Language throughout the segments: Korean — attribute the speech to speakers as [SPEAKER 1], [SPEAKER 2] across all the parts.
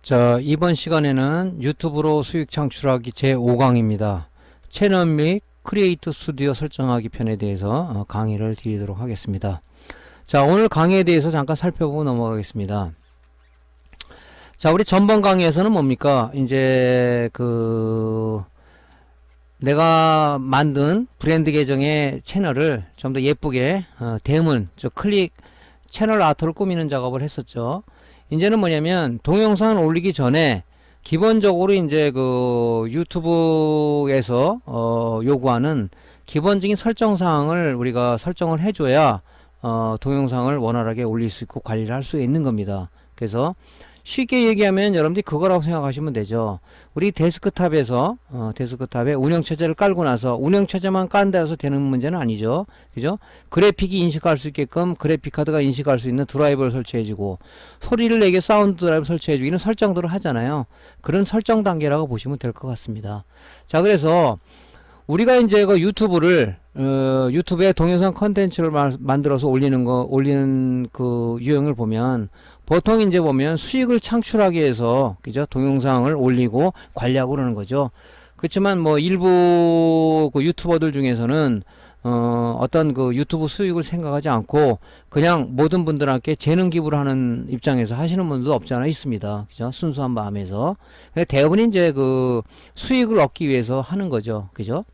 [SPEAKER 1] 자, 이번 시간에는 유튜브로 수익 창출하기 제5강입니다. 채널 및 크리에이터 스튜디오 설정하기 편에 대해서 강의를 드리도록 하겠습니다. 자, 오늘 강의에 대해서 잠깐 살펴보고 넘어가겠습니다. 자, 우리 전번 강의에서는 뭡니까? 이제 내가 만든 브랜드 계정의 채널을 좀 더 예쁘게 대문, 클릭 채널 아트를 꾸미는 작업을 했었죠. 이제는 뭐냐면 동영상을 올리기 전에 기본적으로 이제 유튜브에서 요구하는 기본적인 설정 사항을 우리가 설정을 해줘야 동영상을 원활하게 올릴 수 있고 관리를 할 수 있는 겁니다. 그래서 쉽게 얘기하면 여러분들이 그거라고 생각하시면 되죠. 우리 데스크탑에서 데스크탑에 운영체제를 깔고 나서 운영체제만 깐다 해서 되는 문제는 아니죠. 그죠? 그래픽이 인식할 수 있게끔 그래픽 카드가 인식할 수 있는 드라이버를 설치해주고 소리를 내게 사운드 드라이버 설치해주고 이런 설정들을 하잖아요. 그런 설정 단계라고 보시면 될 것 같습니다. 자, 그래서 우리가 이제 유튜브에 동영상 컨텐츠를 만들어서 올리는 그 유형을 보면 보통 이제 보면 수익을 창출하기 위해서, 그죠? 동영상을 올리고 관리하고 그러는 거죠. 그렇지만 뭐 일부 유튜버들 중에서는 어떤 유튜브 수익을 생각하지 않고 그냥 모든 분들한테 재능 기부를 하는 입장에서 하시는 분들도 없지 않아 있습니다. 그죠? 순수한 마음에서. 대부분 이제 수익을 얻기 위해서 하는 거죠. 그죠?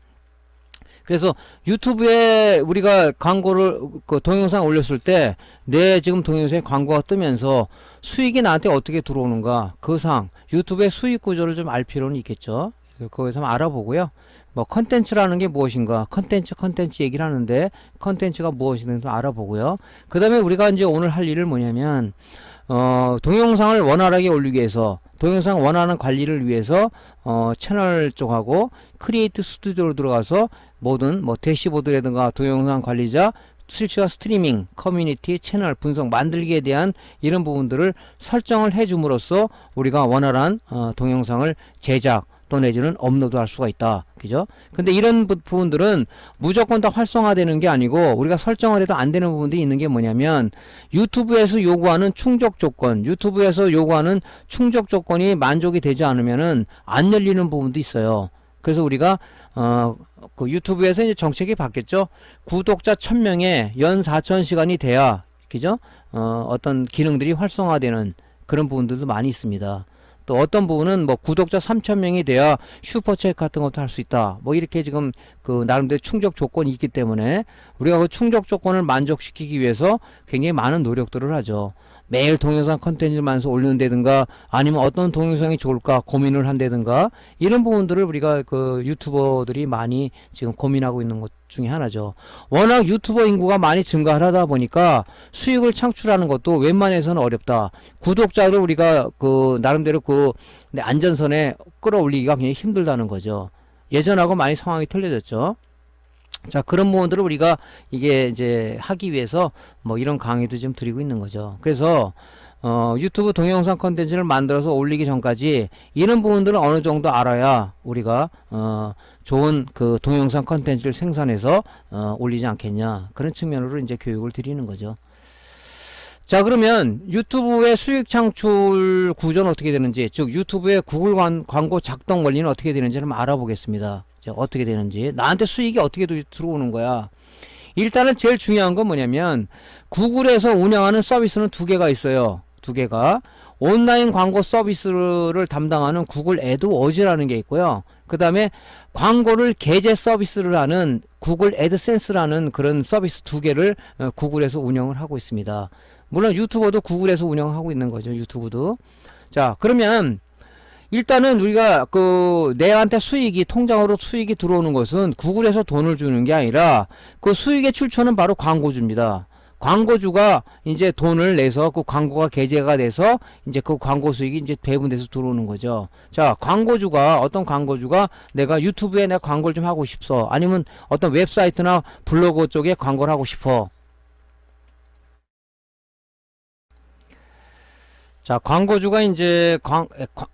[SPEAKER 1] 그래서 유튜브에 우리가 광고를 동영상 올렸을 때 내 지금 동영상에 광고가 뜨면서 수익이 나한테 어떻게 들어오는가, 그 상 유튜브의 수익 구조를 좀 알 필요는 있겠죠. 거기서 한번 알아보고요. 뭐 컨텐츠라는 게 무엇인가, 컨텐츠 얘기를 하는데 컨텐츠가 무엇인지 좀 알아보고요. 그 다음에 우리가 이제 오늘 할 일을 뭐냐면 동영상을 원활하게 올리기 위해서, 동영상 원하는 관리를 위해서 채널 쪽하고 크리에이트 스튜디오로 들어가서 모든 대시보드라든가 동영상 관리자, 실시간 스트리밍, 커뮤니티, 채널 분석 만들기에 대한 이런 부분들을 설정을 해줌으로써 우리가 원활한 동영상을 제작 또 내지는 업로드 할 수가 있다. 그죠? 근데 이런 부분들은 무조건 다 활성화되는 게 아니고 우리가 설정을 해도 안 되는 부분들이 있는 게 뭐냐면 유튜브에서 요구하는 충족 조건, 유튜브에서 요구하는 충족 조건이 만족이 되지 않으면은 안 열리는 부분도 있어요. 그래서 우리가 유튜브에서 이제 정책이 바뀌었죠. 구독자 1000명에 연 4000시간이 돼야, 그죠? 어떤 기능들이 활성화되는 그런 부분들도 많이 있습니다. 또 어떤 부분은 구독자 3000명이 돼야 슈퍼챗 같은 것도 할 수 있다. 이렇게 지금 나름대로 충족 조건이 있기 때문에 우리가 그 충족 조건을 만족시키기 위해서 굉장히 많은 노력들을 하죠. 매일 동영상 컨텐츠를 만들어서 올리는다든가 아니면 어떤 동영상이 좋을까 고민을 한다든가 이런 부분들을 우리가 유튜버들이 많이 지금 고민하고 있는 것 중에 하나죠. 워낙 유튜버 인구가 많이 증가를 하다 보니까 수익을 창출하는 것도 웬만해서는 어렵다. 구독자를 우리가 나름대로 안전선에 끌어올리기가 굉장히 힘들다는 거죠. 예전하고 많이 상황이 틀려졌죠. 자, 그런 부분들을 우리가 이게 이제 하기 위해서 이런 강의도 좀 드리고 있는 거죠. 그래서 유튜브 동영상 컨텐츠를 만들어서 올리기 전까지 이런 부분들을 어느 정도 알아야 우리가 좋은 동영상 컨텐츠를 생산해서 올리지 않겠냐, 그런 측면으로 이제 교육을 드리는 거죠. 자, 그러면 유튜브의 수익 창출 구조는 어떻게 되는지, 즉 유튜브의 구글 광고 작동 원리는 어떻게 되는지를 한번 알아보겠습니다. 어떻게 되는지, 나한테 수익이 어떻게 들어오는 거야. 일단은 제일 중요한 건 뭐냐면 구글에서 운영하는 서비스는 두 개가 있어요. 두 개가 온라인 광고 서비스를 담당하는 구글 애드워즈라는 게 있고요. 그 다음에 광고를 게재 서비스를 하는 구글 애드센스라는 그런 서비스 두 개를 구글에서 운영을 하고 있습니다. 물론 유튜버도 구글에서 운영하고 있는 거죠. 유튜브도. 자, 그러면 일단은 우리가 내한테 통장으로 수익이 들어오는 것은 구글에서 돈을 주는 게 아니라 그 수익의 출처는 바로 광고주입니다. 광고주가 이제 돈을 내서 그 광고가 게재가 돼서 이제 그 광고 수익이 이제 배분돼서 들어오는 거죠. 자, 어떤 광고주가 내가 유튜브에 내가 광고를 좀 하고 싶어. 아니면 어떤 웹사이트나 블로그 쪽에 광고를 하고 싶어. 자, 광고주가 이제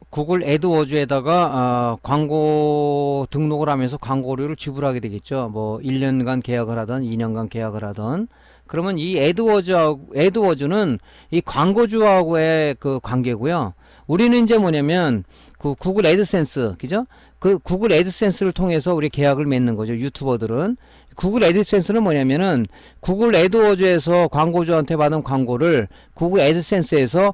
[SPEAKER 1] 구글 애드워즈에다가 광고 등록을 하면서 광고료를 지불하게 되겠죠. 1년간 계약을 하든 2년간 계약을 하든. 그러면 이 애드워즈는 이 광고주하고의 관계고요. 우리는 이제 뭐냐면 그 구글 애드센스, 그죠? 그 구글 애드센스를 통해서 우리 계약을 맺는 거죠. 유튜버들은. 구글 애드센스는 뭐냐면은 구글 애드워즈에서 광고주한테 받은 광고를 구글 애드센스에서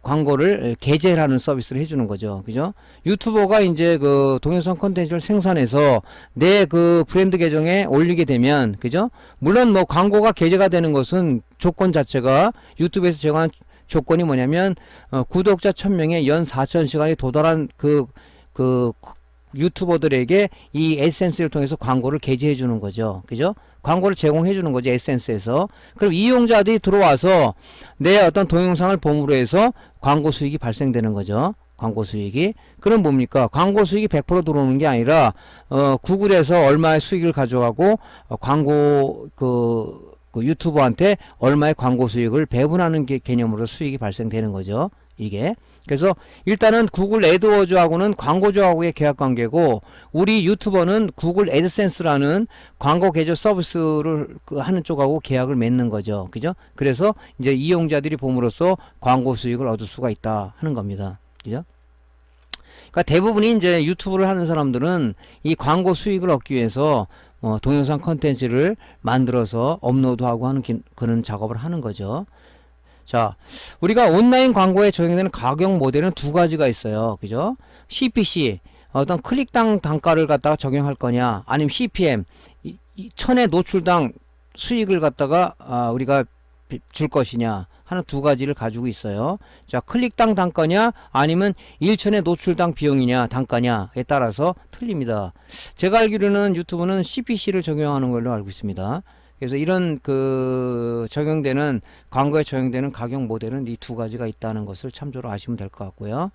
[SPEAKER 1] 광고를 게재를 하는 서비스를 해주는 거죠. 그죠? 유튜버가 이제 그 동영상 콘텐츠를 생산해서 내 그 브랜드 계정에 올리게 되면, 그죠? 물론 뭐 광고가 게재가 되는 것은 조건 자체가 유튜브에서 정한 조건이 뭐냐면 구독자 1000명에 연 4000시간이 도달한 그 유튜버들에게 이 에센스를 통해서 광고를 게재해 주는 거죠. 그죠? 광고를 제공해 주는 거죠. 에센스에서. 그럼 이용자들이 들어와서 내 어떤 동영상을 봄으로 해서 광고 수익이 발생되는 거죠. 광고 수익이. 그럼 뭡니까? 광고 수익이 100% 들어오는 게 아니라 구글에서 얼마의 수익을 가져가고 광고 그 유튜버한테 얼마의 광고 수익을 배분하는 개념으로 수익이 발생되는 거죠. 이게. 그래서 일단은 구글 애드워즈하고는 광고주하고의 계약 관계고, 우리 유튜버는 구글 애드센스라는 광고 게재 서비스를 하는 쪽하고 계약을 맺는 거죠. 그죠? 그래서 이제 이용자들이 봄으로써 광고 수익을 얻을 수가 있다 하는 겁니다. 그죠? 그러니까 대부분이 이제 유튜브를 하는 사람들은 이 광고 수익을 얻기 위해서 동영상 컨텐츠를 만들어서 업로드하고 하는 그런 작업을 하는 거죠. 자, 우리가 온라인 광고에 적용되는 가격 모델은 두 가지가 있어요. 그죠? CPC, 어떤 클릭당 단가를 갖다가 적용할 거냐, 아니면 CPM, 천의 노출당 수익을 갖다가 우리가 줄 것이냐 하는 두 가지를 가지고 있어요. 자, 클릭당 단가냐, 아니면 1천의 노출당 비용이냐, 단가냐에 따라서 틀립니다. 제가 알기로는 유튜브는 CPC를 적용하는 걸로 알고 있습니다. 그래서 이런 적용되는 광고에 적용되는 가격 모델은 이 두 가지가 있다는 것을 참조로 아시면 될 것 같고요.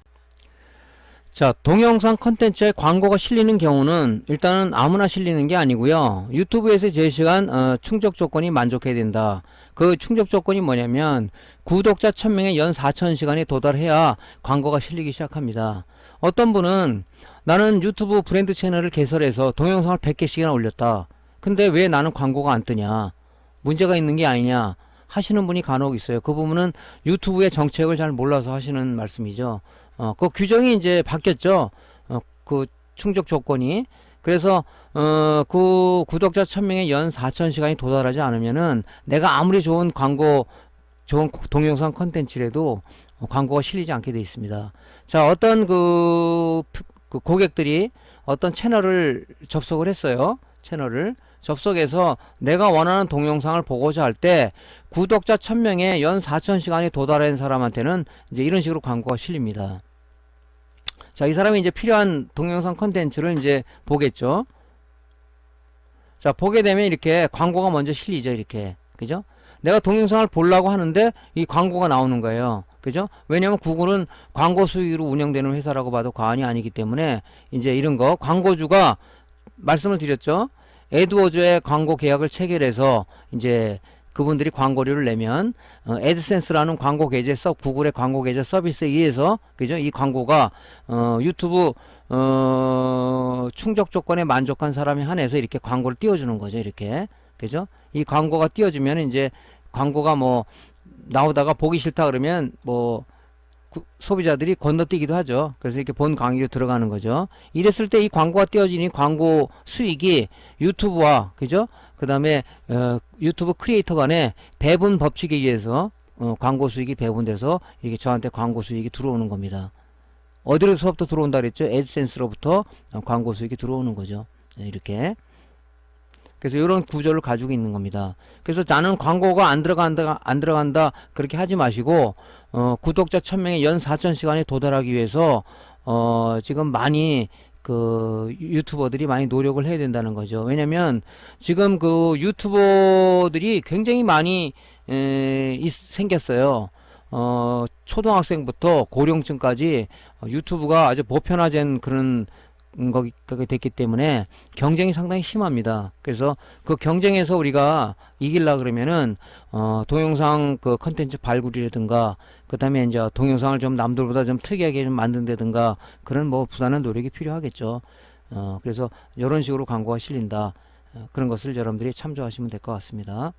[SPEAKER 1] 자, 동영상 컨텐츠에 광고가 실리는 경우는 일단은 아무나 실리는 게 아니고요. 유튜브에서 제시한 충족 조건이 만족해야 된다. 그 충족 조건이 뭐냐면 구독자 1000명에 연 4000시간이 도달해야 광고가 실리기 시작합니다. 어떤 분은 나는 유튜브 브랜드 채널을 개설해서 동영상을 100개씩이나 올렸다. 근데 왜 나는 광고가 안 뜨냐, 문제가 있는 게 아니냐 하시는 분이 간혹 있어요. 그 부분은 유튜브의 정책을 잘 몰라서 하시는 말씀이죠. 그 규정이 이제 바뀌었죠. 그 충족 조건이. 그래서 그 구독자 1000명에 연 4000시간이 도달하지 않으면은 내가 아무리 좋은 동영상 컨텐츠라도 광고가 실리지 않게 되어 있습니다. 자, 어떤 그 고객들이 어떤 채널을 접속을 했어요. 채널을 접속해서 내가 원하는 동영상을 보고자 할 때 구독자 1000명에 연 4000시간이 도달한 사람한테는 이제 이런 식으로 광고가 실립니다. 자, 이 사람이 이제 필요한 동영상 컨텐츠를 이제 보겠죠. 자, 보게 되면 이렇게 광고가 먼저 실리죠. 이렇게. 그죠? 내가 동영상을 보려고 하는데 이 광고가 나오는 거예요. 그죠? 왜냐면 구글은 광고 수익으로 운영되는 회사라고 봐도 과언이 아니기 때문에 이제 이런 거 광고주가 말씀을 드렸죠. 애드워즈의 광고 계약을 체결해서 이제 그분들이 광고료를 내면 애드센스라는 광고 계제 구글의 광고 계제 서비스에 의해서, 그죠? 이 광고가 유튜브 충족 조건에 만족한 사람에 한해서 이렇게 광고를 띄워주는 거죠. 이렇게. 그죠? 이 광고가 띄워주면 이제 광고가 뭐 나오다가 보기 싫다 그러면 뭐 소비자들이 건너뛰기도 하죠. 그래서 이렇게 본 광고로 들어가는 거죠. 이랬을 때 이 광고가 띄워지니 광고 수익이 유튜브와, 그죠? 그 다음에 유튜브 크리에이터 간의 배분 법칙에 의해서 광고 수익이 배분돼서 이게 저한테 광고 수익이 들어오는 겁니다. 어디로서부터 들어온다 그랬죠? 애드센스로부터 광고 수익이 들어오는 거죠. 이렇게. 그래서 이런 구조를 가지고 있는 겁니다. 그래서 나는 광고가 안 들어간다 그렇게 하지 마시고 구독자 1000명에 연 4000시간에 도달하기 위해서 지금 많이 그 유튜버들이 많이 노력을 해야 된다는 거죠. 왜냐면 지금 그 유튜버들이 굉장히 많이 생겼어요. 초등학생부터 고령층까지 유튜브가 아주 보편화된 그런 거기 됐기 때문에 경쟁이 상당히 심합니다. 그래서 그 경쟁에서 우리가 이기려 그러면은 동영상 그 컨텐츠 발굴이라든가 그 다음에 이제 동영상을 좀 남들보다 좀 특이하게 좀 만든다든가 그런 뭐 부단한 노력이 필요하겠죠. 그래서 이런 식으로 광고가 실린다. 그런 것을 여러분들이 참조하시면 될 것 같습니다.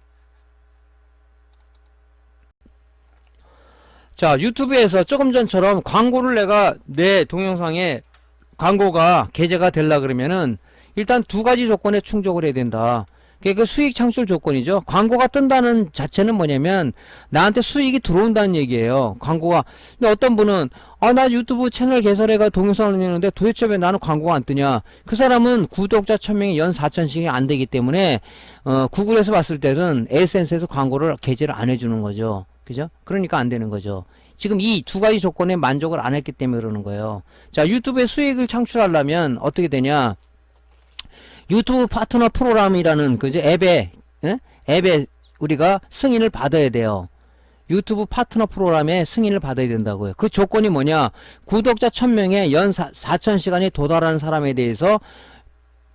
[SPEAKER 1] 자, 유튜브에서 조금 전처럼 광고를 내가 내 동영상에 광고가 게재가 되려 그러면은 일단 두 가지 조건에 충족을 해야 된다. 그게 그 수익 창출 조건이죠. 광고가 뜬다는 자체는 뭐냐면 나한테 수익이 들어온다는 얘기예요. 광고가. 근데 어떤 분은 나 유튜브 채널 개설해가 동영상을 올리는데 도대체 왜 나는 광고가 안 뜨냐. 그 사람은 구독자 1000명이 연 4000씩이 안 되기 때문에 구글에서 봤을 때는 에센스에서 광고를 게재를 안 해주는 거죠. 그죠? 그러니까 안 되는 거죠. 지금 이 두 가지 조건에 만족을 안 했기 때문에 그러는 거예요. 자, 유튜브에 수익을 창출하려면 어떻게 되냐. 유튜브 파트너 프로그램이라는 그죠 앱에 우리가 승인을 받아야 돼요. 유튜브 파트너 프로그램에 승인을 받아야 된다고요. 그 조건이 뭐냐? 구독자 1000명에 연 4000시간이 도달하는 사람에 대해서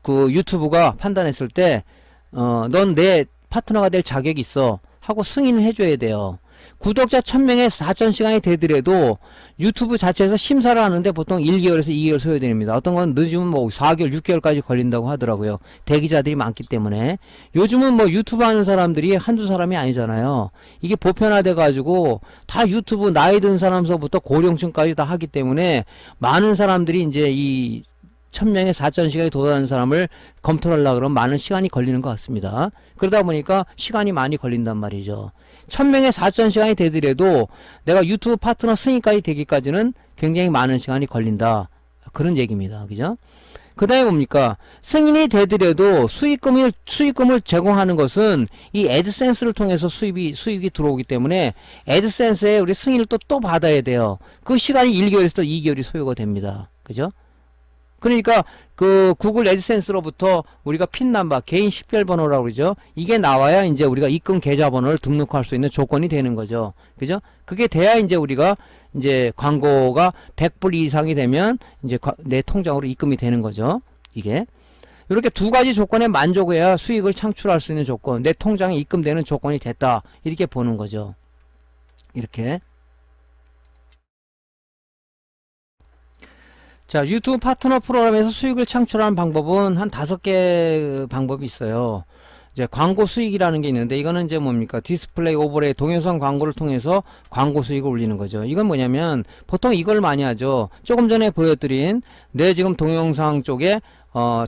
[SPEAKER 1] 그 유튜브가 판단했을 때 넌 내 파트너가 될 자격이 있어 하고 승인을 해줘야 돼요. 구독자 1000명에 4000시간이 되더라도 유튜브 자체에서 심사를 하는데 보통 1개월에서 2개월 소요됩니다. 어떤 건 늦으면 뭐 4개월, 6개월까지 걸린다고 하더라고요. 대기자들이 많기 때문에. 요즘은 뭐 유튜브 하는 사람들이 한두 사람이 아니잖아요. 이게 보편화돼 가지고 다 유튜브 나이 든 사람서부터 고령층까지 다 하기 때문에 많은 사람들이 이제 이 1000명에 4000시간이 도달하는 사람을 검토하려고 그러면 많은 시간이 걸리는 것 같습니다. 그러다 보니까 시간이 많이 걸린단 말이죠. 1000명에 4000시간이 되더라도 내가 유튜브 파트너 승인까지 되기까지는 굉장히 많은 시간이 걸린다. 그런 얘기입니다. 그죠? 그 다음에 뭡니까? 승인이 되더라도 수익금을 제공하는 것은 이 애드센스를 통해서 수익이 들어오기 때문에 애드센스에 우리 승인을 또 받아야 돼요. 그 시간이 1개월에서 2개월이 소요가 됩니다. 그죠? 그러니까 그 구글 애드센스로부터 우리가 핀 넘버, 개인 식별번호라고 그러죠. 이게 나와야 이제 우리가 입금 계좌번호를 등록할 수 있는 조건이 되는 거죠. 그죠? 그게 돼야 이제 우리가 이제 광고가 100불 이상이 되면 이제 내 통장으로 입금이 되는 거죠. 이게. 이렇게 두 가지 조건에 만족해야 수익을 창출할 수 있는 조건, 내 통장에 입금되는 조건이 됐다. 이렇게 보는 거죠. 이렇게. 자, 유튜브 파트너 프로그램에서 수익을 창출하는 방법은 한 5개 방법이 있어요. 이제 광고 수익이라는 게 있는데 이거는 이제 뭡니까? 디스플레이 오버레이 동영상 광고를 통해서 광고 수익을 올리는 거죠. 이건 뭐냐면 보통 이걸 많이 하죠. 조금 전에 보여드린 내 지금 동영상 쪽에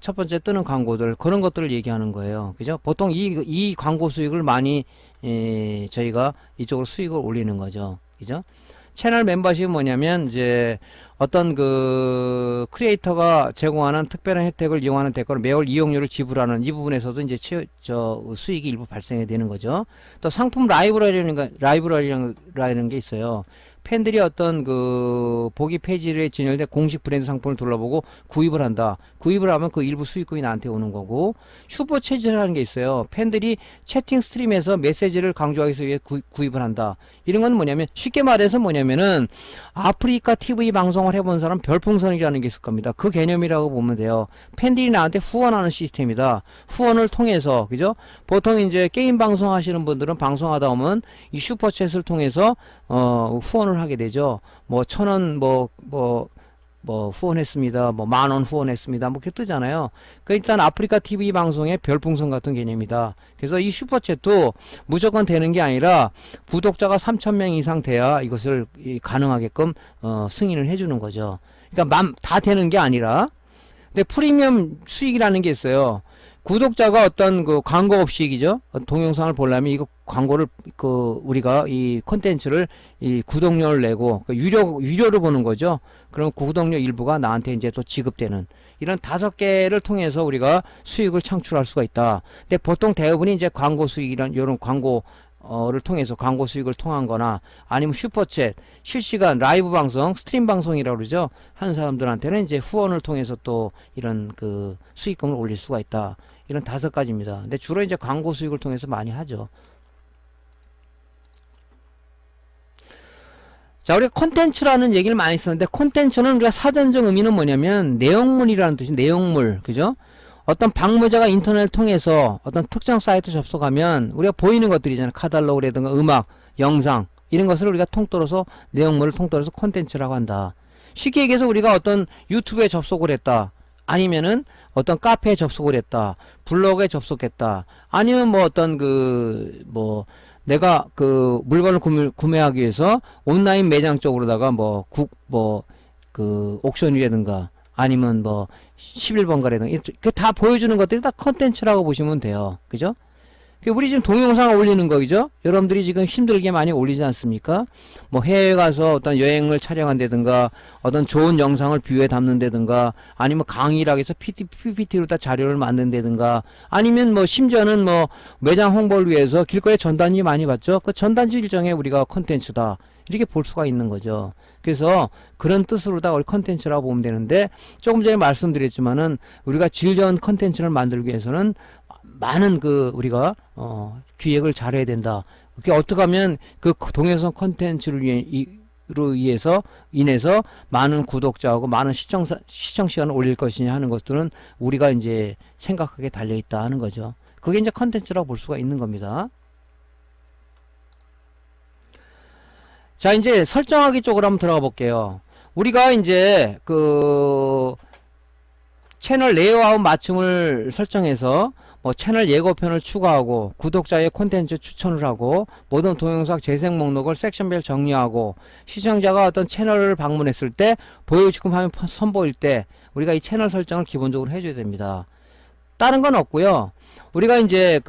[SPEAKER 1] 첫 번째 뜨는 광고들 그런 것들을 얘기하는 거예요. 그죠? 보통 이 광고 수익을 많이 저희가 이쪽으로 수익을 올리는 거죠. 그죠? 채널 멤버십은 뭐냐면 이제 어떤 그 크리에이터가 제공하는 특별한 혜택을 이용하는 대가로 매월 이용료를 지불하는 이 부분에서도 이제 수익이 일부 발생이 되는 거죠. 또 상품 라이브러리라는 게 있어요. 팬들이 어떤 그 보기 페이지에 진열된 공식 브랜드 상품을 둘러보고 구입을 한다. 구입을 하면 그 일부 수익금이 나한테 오는 거고, 슈퍼챗이라는 게 있어요. 팬들이 채팅 스트림에서 메시지를 강조하기 위해 구입을 한다. 이런 건 뭐냐면 쉽게 말해서 뭐냐면은 아프리카 TV 방송을 해본 사람 별풍선이라는 게 있을 겁니다. 그 개념이라고 보면 돼요. 팬들이 나한테 후원하는 시스템이다. 후원을 통해서, 그죠? 보통 이제 게임 방송 하시는 분들은 방송하다 보면 이 슈퍼챗을 통해서 후원을 하게 되죠. 뭐 1000원 후원했습니다. 뭐 10,000원 후원했습니다. 뭐 그렇게 뜨잖아요. 그 일단 아프리카 TV 방송의 별풍선 같은 개념이다. 그래서 이 슈퍼챗도 무조건 되는 게 아니라 구독자가 3000명 이상 돼야 이것을 가능하게끔 승인을 해주는 거죠. 그러니까 다 되는 게 아니라. 근데 프리미엄 수익이라는 게 있어요. 구독자가 어떤 그 광고 없이죠 동영상을 보려면 이거 광고를 우리가 이 콘텐츠를 이 구독료를 내고 유료로 보는 거죠. 그럼 구독료 일부가 나한테 이제 또 지급되는 이런 5개를 통해서 우리가 수익을 창출할 수가 있다. 근데 보통 대부분이 이제 광고 수익이란 이런 광고를 통해서 광고 수익을 통한 거나 아니면 슈퍼챗, 실시간 라이브 방송, 스트림 방송이라고 그러죠. 하는 사람들한테는 이제 후원을 통해서 또 이런 그 수익금을 올릴 수가 있다. 이런 5가지입니다. 근데 주로 이제 광고 수익을 통해서 많이 하죠. 자, 우리가 콘텐츠라는 얘기를 많이 쓰는데 콘텐츠는 우리가 사전적 의미는 뭐냐면 내용물이라는 뜻이 내용물. 그죠? 어떤 방문자가 인터넷을 통해서 어떤 특정 사이트 접속하면 우리가 보이는 것들이잖아요. 카탈로그라든가 음악, 영상 이런 것을 우리가 통틀어서 내용물을 통틀어서 콘텐츠라고 한다. 쉽게 얘기해서 우리가 어떤 유튜브에 접속을 했다. 아니면은 어떤 카페에 접속을 했다. 블로그에 접속했다. 아니면 뭐 어떤 내가 그 물건을 구매하기 위해서 온라인 매장 쪽으로다가 그 옥션이라든가 아니면 11번가라든가 그 다 보여주는 것들이 다 컨텐츠라고 보시면 돼요. 그죠? 우리 지금 동영상을 올리는 거죠. 여러분들이 지금 힘들게 많이 올리지 않습니까? 해외 가서 어떤 여행을 촬영한다든가 어떤 좋은 영상을 뷰에 담는다든가 아니면 강의를 해서 PPT로 다 자료를 만든다든가 아니면 심지어는 매장 홍보를 위해서 길거리에 전단지 많이 봤죠. 그 전단지 일종의 우리가 컨텐츠다 이렇게 볼 수가 있는 거죠. 그래서 그런 뜻으로 다 우리 컨텐츠라고 보면 되는데, 조금 전에 말씀드렸지만은 우리가 질 좋은 컨텐츠를 만들기 위해서는 많은 우리가 기획을 잘해야 된다. 그게 어떻게 하면 그 동영상 컨텐츠로 인해서 많은 구독자하고 많은 시청 시간을 올릴 것이냐 하는 것들은 우리가 이제 생각하게 달려 있다 하는 거죠. 그게 이제 컨텐츠라고 볼 수가 있는 겁니다. 자, 이제 설정하기 쪽으로 한번 들어가 볼게요. 우리가 이제 그 채널 레이아웃 맞춤을 설정해서 채널 예고편을 추가하고 구독자의 콘텐츠 추천을 하고 모든 동영상 재생 목록을 섹션별 정리하고 시청자가 어떤 채널을 방문했을 때 보여주고 화면 선보일 때 우리가 이 채널 설정을 기본적으로 해줘야 됩니다. 다른 건 없고요. 우리가 이제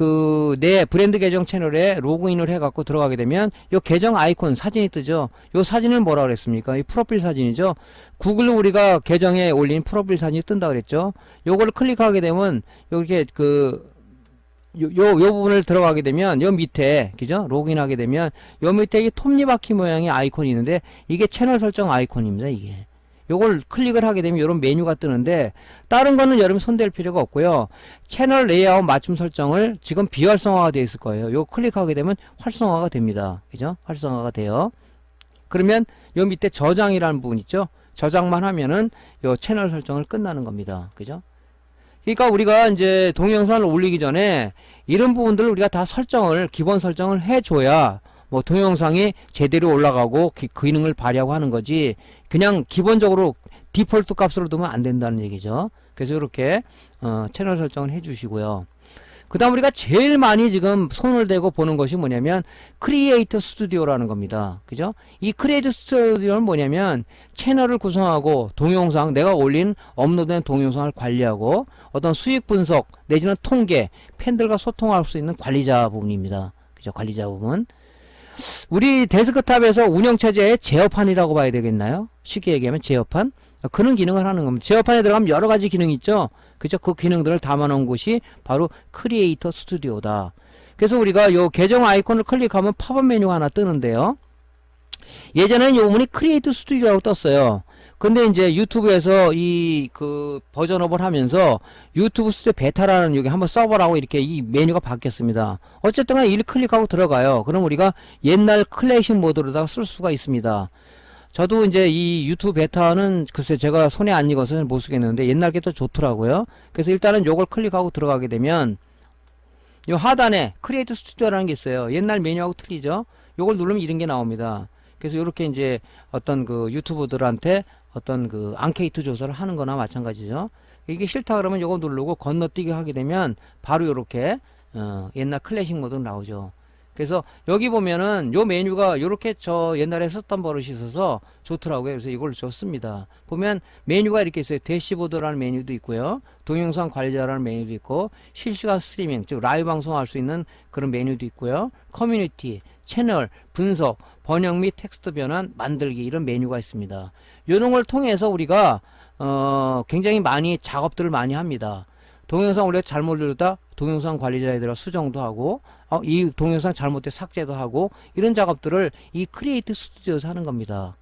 [SPEAKER 1] 내 브랜드 계정 채널에 로그인을 해갖고 들어가게 되면 요 계정 아이콘 사진이 뜨죠. 요 사진은 뭐라 그랬습니까? 이 프로필 사진이죠. 구글로 우리가 계정에 올린 프로필 사진이 뜬다 그랬죠. 요거를 클릭하게 되면 이렇게 요 부분을 들어가게 되면 요 밑에 그죠? 로그인하게 되면 요 밑에 이 톱니바퀴 모양의 아이콘이 있는데 이게 채널 설정 아이콘입니다. 이게. 요걸 클릭을 하게 되면 이런 메뉴가 뜨는데, 다른 거는 여러분 손댈 필요가 없고요. 채널 레이아웃 맞춤 설정을 지금 비활성화가 되어 있을 거예요. 요거 클릭하게 되면 활성화가 됩니다. 그죠? 활성화가 돼요. 그러면 요 밑에 저장이라는 부분 있죠? 저장만 하면은 요 채널 설정을 끝나는 겁니다. 그죠? 그러니까 우리가 이제 동영상을 올리기 전에 이런 부분들을 우리가 다 기본 설정을 해줘야 동영상이 제대로 올라가고 기능을 발휘하고 하는 거지, 그냥 기본적으로 디폴트 값으로 두면 안 된다는 얘기죠. 그래서 이렇게 채널 설정을 해 주시고요. 그 다음 우리가 제일 많이 지금 손을 대고 보는 것이 뭐냐면 크리에이터 스튜디오라는 겁니다. 그죠? 이 크리에이터 스튜디오는 뭐냐면 채널을 구성하고 동영상, 내가 올린 업로드된 동영상을 관리하고 어떤 수익 분석 내지는 통계, 팬들과 소통할 수 있는 관리자 부분입니다. 그죠? 관리자 부분. 우리 데스크탑에서 운영체제의 제어판이라고 봐야 되겠나요? 쉽게 얘기하면 제어판? 그런 기능을 하는 겁니다. 제어판에 들어가면 여러 가지 기능이 있죠? 그죠? 그 기능들을 담아놓은 곳이 바로 크리에이터 스튜디오다. 그래서 우리가 요 계정 아이콘을 클릭하면 팝업 메뉴가 하나 뜨는데요. 예전에는 요 부분이 크리에이터 스튜디오라고 떴어요. 근데 이제 유튜브에서 버전업을 하면서 유튜브 스튜디오 베타라는 여기 한번 서버라고 이렇게 이 메뉴가 바뀌었습니다. 어쨌든 간에 이를 클릭하고 들어가요. 그럼 우리가 옛날 클래식 모드로다가 쓸 수가 있습니다. 저도 이제 이 유튜브 베타는 글쎄 제가 손에 안 익어서 못 쓰겠는데 옛날 게 더 좋더라고요. 그래서 일단은 요걸 클릭하고 들어가게 되면 요 하단에 크리에이터 스튜디오라는 게 있어요. 옛날 메뉴하고 틀리죠. 요걸 누르면 이런 게 나옵니다. 그래서 이렇게 이제 어떤 유튜버들한테 어떤 앙케이트 조사를 하는 거나 마찬가지죠. 이게 싫다 그러면 요거 누르고 건너뛰기 하게 되면 바로 요렇게 옛날 클래식 모드로 나오죠. 그래서 여기 보면은 요 메뉴가 요렇게 저 옛날에 썼던 버릇이 있어서 좋더라고요. 그래서 이걸 줬습니다. 보면 메뉴가 이렇게 있어요. 대시보드라는 메뉴도 있고요. 동영상 관리자라는 메뉴도 있고, 실시간 스트리밍, 즉 라이브 방송할 수 있는 그런 메뉴도 있고요. 커뮤니티, 채널, 분석, 번역 및 텍스트 변환, 만들기, 이런 메뉴가 있습니다. 이런 걸 통해서 우리가 굉장히 많이 작업들을 많이 합니다. 동영상 원래 잘못 올리다 동영상 관리자에 들어 수정도 하고, 이 동영상 잘못돼 삭제도 하고, 이런 작업들을 이 크리에이트 스튜디오에서 하는 겁니다.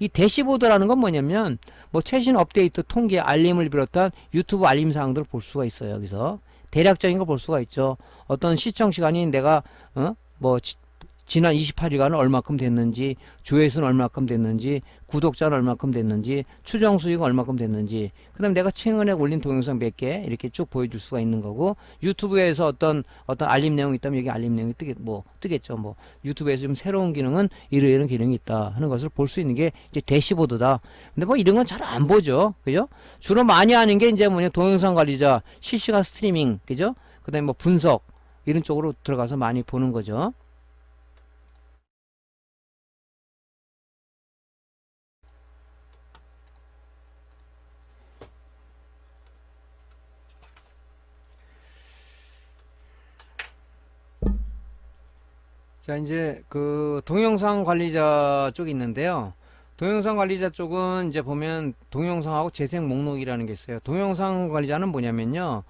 [SPEAKER 1] 이 대시보드라는 건 뭐냐면 최신 업데이트, 통계, 알림을 비롯한 유튜브 알림 사항들을 볼 수가 있어요. 여기서 대략적인 걸 볼 수가 있죠. 어떤 시청 시간이 내가 지난 28일간은 얼마큼 됐는지, 조회수는 얼마큼 됐는지, 구독자는 얼마큼 됐는지, 추정 수익은 얼마큼 됐는지, 그 다음에 내가 최근에 올린 동영상 몇 개 이렇게 쭉 보여줄 수가 있는 거고, 유튜브에서 어떤 알림 내용이 있다면 여기 알림 내용이 뜨겠죠. 유튜브에서 좀 새로운 기능은 이런 기능이 있다 하는 것을 볼 수 있는 게 이제 대시보드다. 근데 이런 건 잘 안 보죠. 그죠? 주로 많이 하는 게 이제 동영상 관리자, 실시간 스트리밍, 그죠? 그 다음에 분석, 이런 쪽으로 들어가서 많이 보는 거죠. 자, 이제 그 동영상 관리자 쪽이 있는데요. 동영상 관리자 쪽은 이제 보면 동영상하고 재생 목록이라는 게 있어요. 동영상 관리자는 뭐냐면요.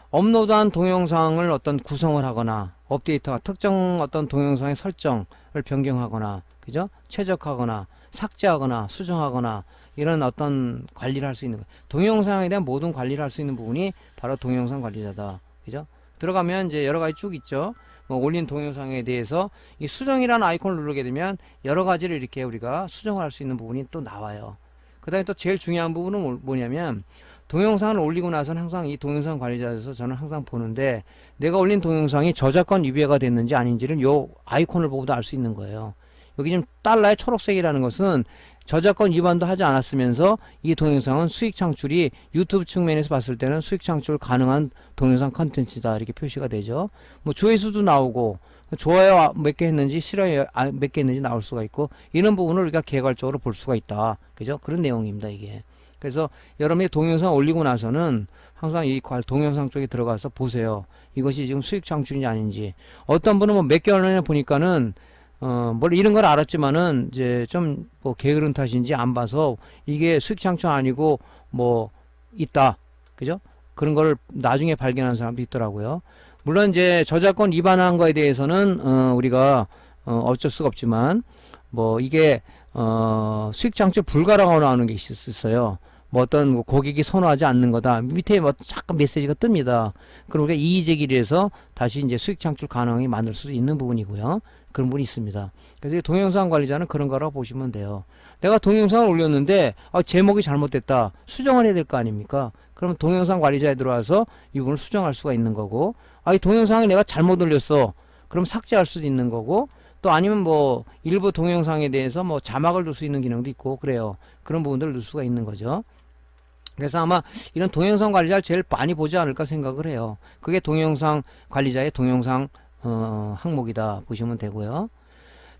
[SPEAKER 1] 업로드한 동영상을 어떤 구성을 하거나 업데이트가 특정 어떤 동영상의 설정을 변경하거나 그죠? 최적화하거나 삭제하거나 수정하거나 이런 어떤 관리를 할 수 있는 거예요. 동영상에 대한 모든 관리를 할 수 있는 부분이 바로 동영상 관리자다. 그죠? 들어가면 이제 여러 가지 쭉 있죠. 뭐 올린 동영상에 대해서 이 수정이라는 아이콘을 누르게 되면 여러 가지를 이렇게 우리가 수정을 할 수 있는 부분이 또 나와요. 그 다음에 또 제일 중요한 부분은 뭐냐면 동영상을 올리고 나서는 항상 이 동영상 관리자에서 저는 항상 보는데 내가 올린 동영상이 저작권 위배가 됐는지 아닌지를 요 아이콘을 보고도 알 수 있는 거예요. 여기 지금 달러의 초록색이라는 것은 저작권 위반도 하지 않았으면서 이 동영상은 수익 창출이 유튜브 측면에서 봤을 때는 수익 창출 가능한 동영상 컨텐츠다 이렇게 표시가 되죠. 뭐 조회수도 나오고 좋아요 몇 개 했는지 싫어요 몇 개 했는지 나올 수가 있고 이런 부분을 우리가 개괄적으로 볼 수가 있다. 그죠? 그런 내용입니다 이게. 그래서 여러분이 동영상 올리고 나서는 항상 이 동영상 쪽에 들어가서 보세요. 이것이 지금 수익 창출인지 아닌지. 어떤 분은 뭐 몇 개월 전에 보니까는 뭘 이런 걸 알았지만은 이제 좀 뭐 게으른 탓인지 안 봐서 이게 수익 창출 아니고 뭐 있다. 그죠? 그런 걸 나중에 발견한 사람도 있더라고요. 물론 이제 저작권 위반한 거에 대해서는 우리가 어쩔 수가 없지만 뭐 이게 수익 창출 불가라고 나오는 게 있어요. 뭐 어떤 고객이 선호하지 않는 거다. 밑에 뭐 잠깐 메시지가 뜹니다. 그럼 우리가 이의 제기를 해서 다시 이제 수익 창출 가능하게 만들 수도 있는 부분이고요. 그런 부분이 있습니다. 그래서 동영상 관리자는 그런 거라고 보시면 돼요. 내가 동영상을 올렸는데 제목이 잘못됐다. 수정을 해야 될 거 아닙니까? 그러면 동영상 관리자에 들어와서 이 부분을 수정할 수가 있는 거고 이 동영상을 내가 잘못 올렸어. 그럼 삭제할 수도 있는 거고 또 아니면 뭐 일부 동영상에 대해서 뭐 자막을 둘 수 있는 기능도 있고 그래요. 그런 부분들을 넣을 수가 있는 거죠. 그래서 아마 이런 동영상 관리자를 제일 많이 보지 않을까 생각을 해요. 그게 동영상 관리자의 동영상 항목이다 보시면 되고요.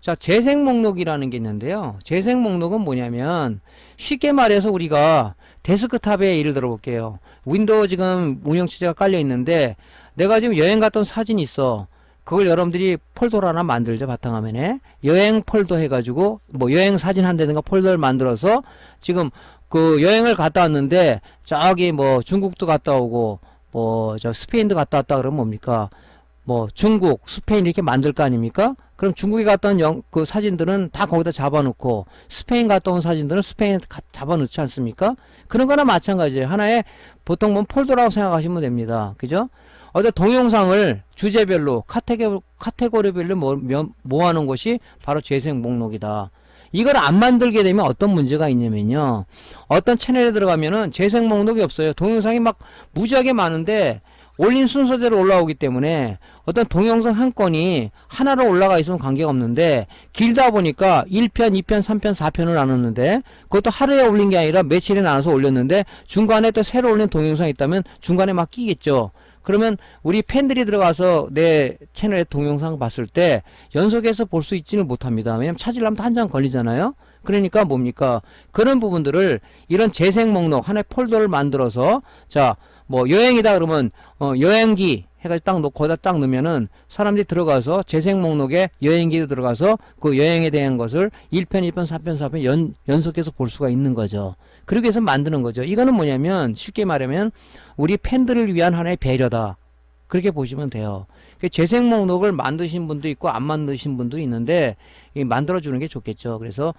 [SPEAKER 1] 자, 재생 목록이라는 게 있는데요. 재생 목록은 뭐냐면 쉽게 말해서 우리가 데스크탑에 예를 들어 볼게요. 윈도우 지금 운영체제가 깔려 있는데 내가 지금 여행 갔던 사진이 있어. 그걸 여러분들이 폴더를 하나 만들죠. 바탕화면에 여행 폴더 해가지고 뭐 여행 사진 한 대든가 폴더를 만들어서 지금 그 여행을 갔다 왔는데 저기 뭐 중국도 갔다 오고 뭐 저 스페인도 갔다 왔다 그러면 뭡니까? 뭐 중국, 스페인 이렇게 만들 거 아닙니까? 그럼 중국에 갔다 온 그 사진들은 다 거기다 잡아놓고 스페인 갔다 온 사진들은 스페인에 잡아놓지 않습니까? 그런 거나 마찬가지예요. 하나의 보통 뭐 폴더라고 생각하시면 됩니다. 그죠? 어떤 동영상을 주제별로 카테고리별로 모아놓은 것이 바로 재생 목록이다. 이걸 안 만들게 되면 어떤 문제가 있냐면요. 어떤 채널에 들어가면은 재생 목록이 없어요. 동영상이 막 무지하게 많은데 올린 순서대로 올라오기 때문에 어떤 동영상 한 건이 하나로 올라가 있으면 관계가 없는데 길다 보니까 1편, 2편, 3편, 4편을 나눴는데 그것도 하루에 올린 게 아니라 며칠에 나눠서 올렸는데 중간에 또 새로 올린 동영상이 있다면 중간에 막 끼겠죠. 그러면 우리 팬들이 들어가서 내 채널의 동영상 봤을 때 연속해서 볼 수 있지는 못합니다. 왜냐면 찾으려면 한 장 걸리잖아요. 그러니까 뭡니까? 그런 부분들을 이런 재생 목록 하나의 폴더를 만들어서 자, 뭐 여행이다 그러면 여행기 해가지고 딱 놓고 거기다 딱 넣으면은 사람들이 들어가서 재생 목록에 여행기로 들어가서 그 여행에 대한 것을 1편, 2편, 4편, 4편 연속해서 볼 수가 있는 거죠. 그러기 위해서 만드는 거죠. 이거는 뭐냐면 쉽게 말하면 우리 팬들을 위한 하나의 배려다. 그렇게 보시면 돼요. 재생 목록을 만드신 분도 있고 안 만드신 분도 있는데 만들어주는 게 좋겠죠. 그래서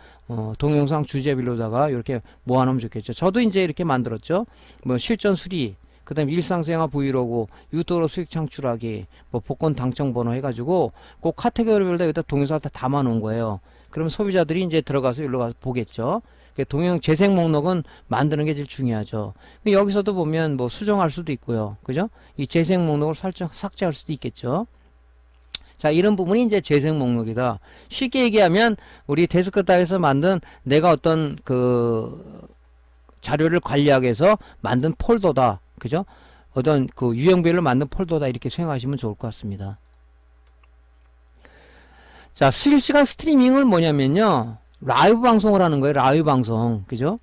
[SPEAKER 1] 동영상 주제별로다가 이렇게 모아놓으면 좋겠죠. 저도 이제 이렇게 만들었죠. 뭐 실전 수리, 그 다음에 일상생활 브이로그, 유튜브로 수익 창출하기, 뭐 복권 당첨 번호 해가지고 꼭 카테고리별로 여기다 동영상을 다 담아놓은 거예요. 그러면 소비자들이 이제 들어가서 일로 가서 보겠죠. 재생 목록은 만드는 게 제일 중요하죠. 여기서도 보면 뭐 수정할 수도 있고요. 그죠? 이 재생 목록을 삭제할 수도 있겠죠. 자, 이런 부분이 이제 재생 목록이다. 쉽게 얘기하면 우리 데스크탑에서 만든 내가 어떤 그 자료를 관리하기 위해서 만든 폴더다. 그죠? 어떤 그 유형별로 만든 폴더다. 이렇게 생각하시면 좋을 것 같습니다. 자, 실시간 스트리밍은 뭐냐면요. 라이브 방송을 하는 거예요. 라이브 방송. 그죠?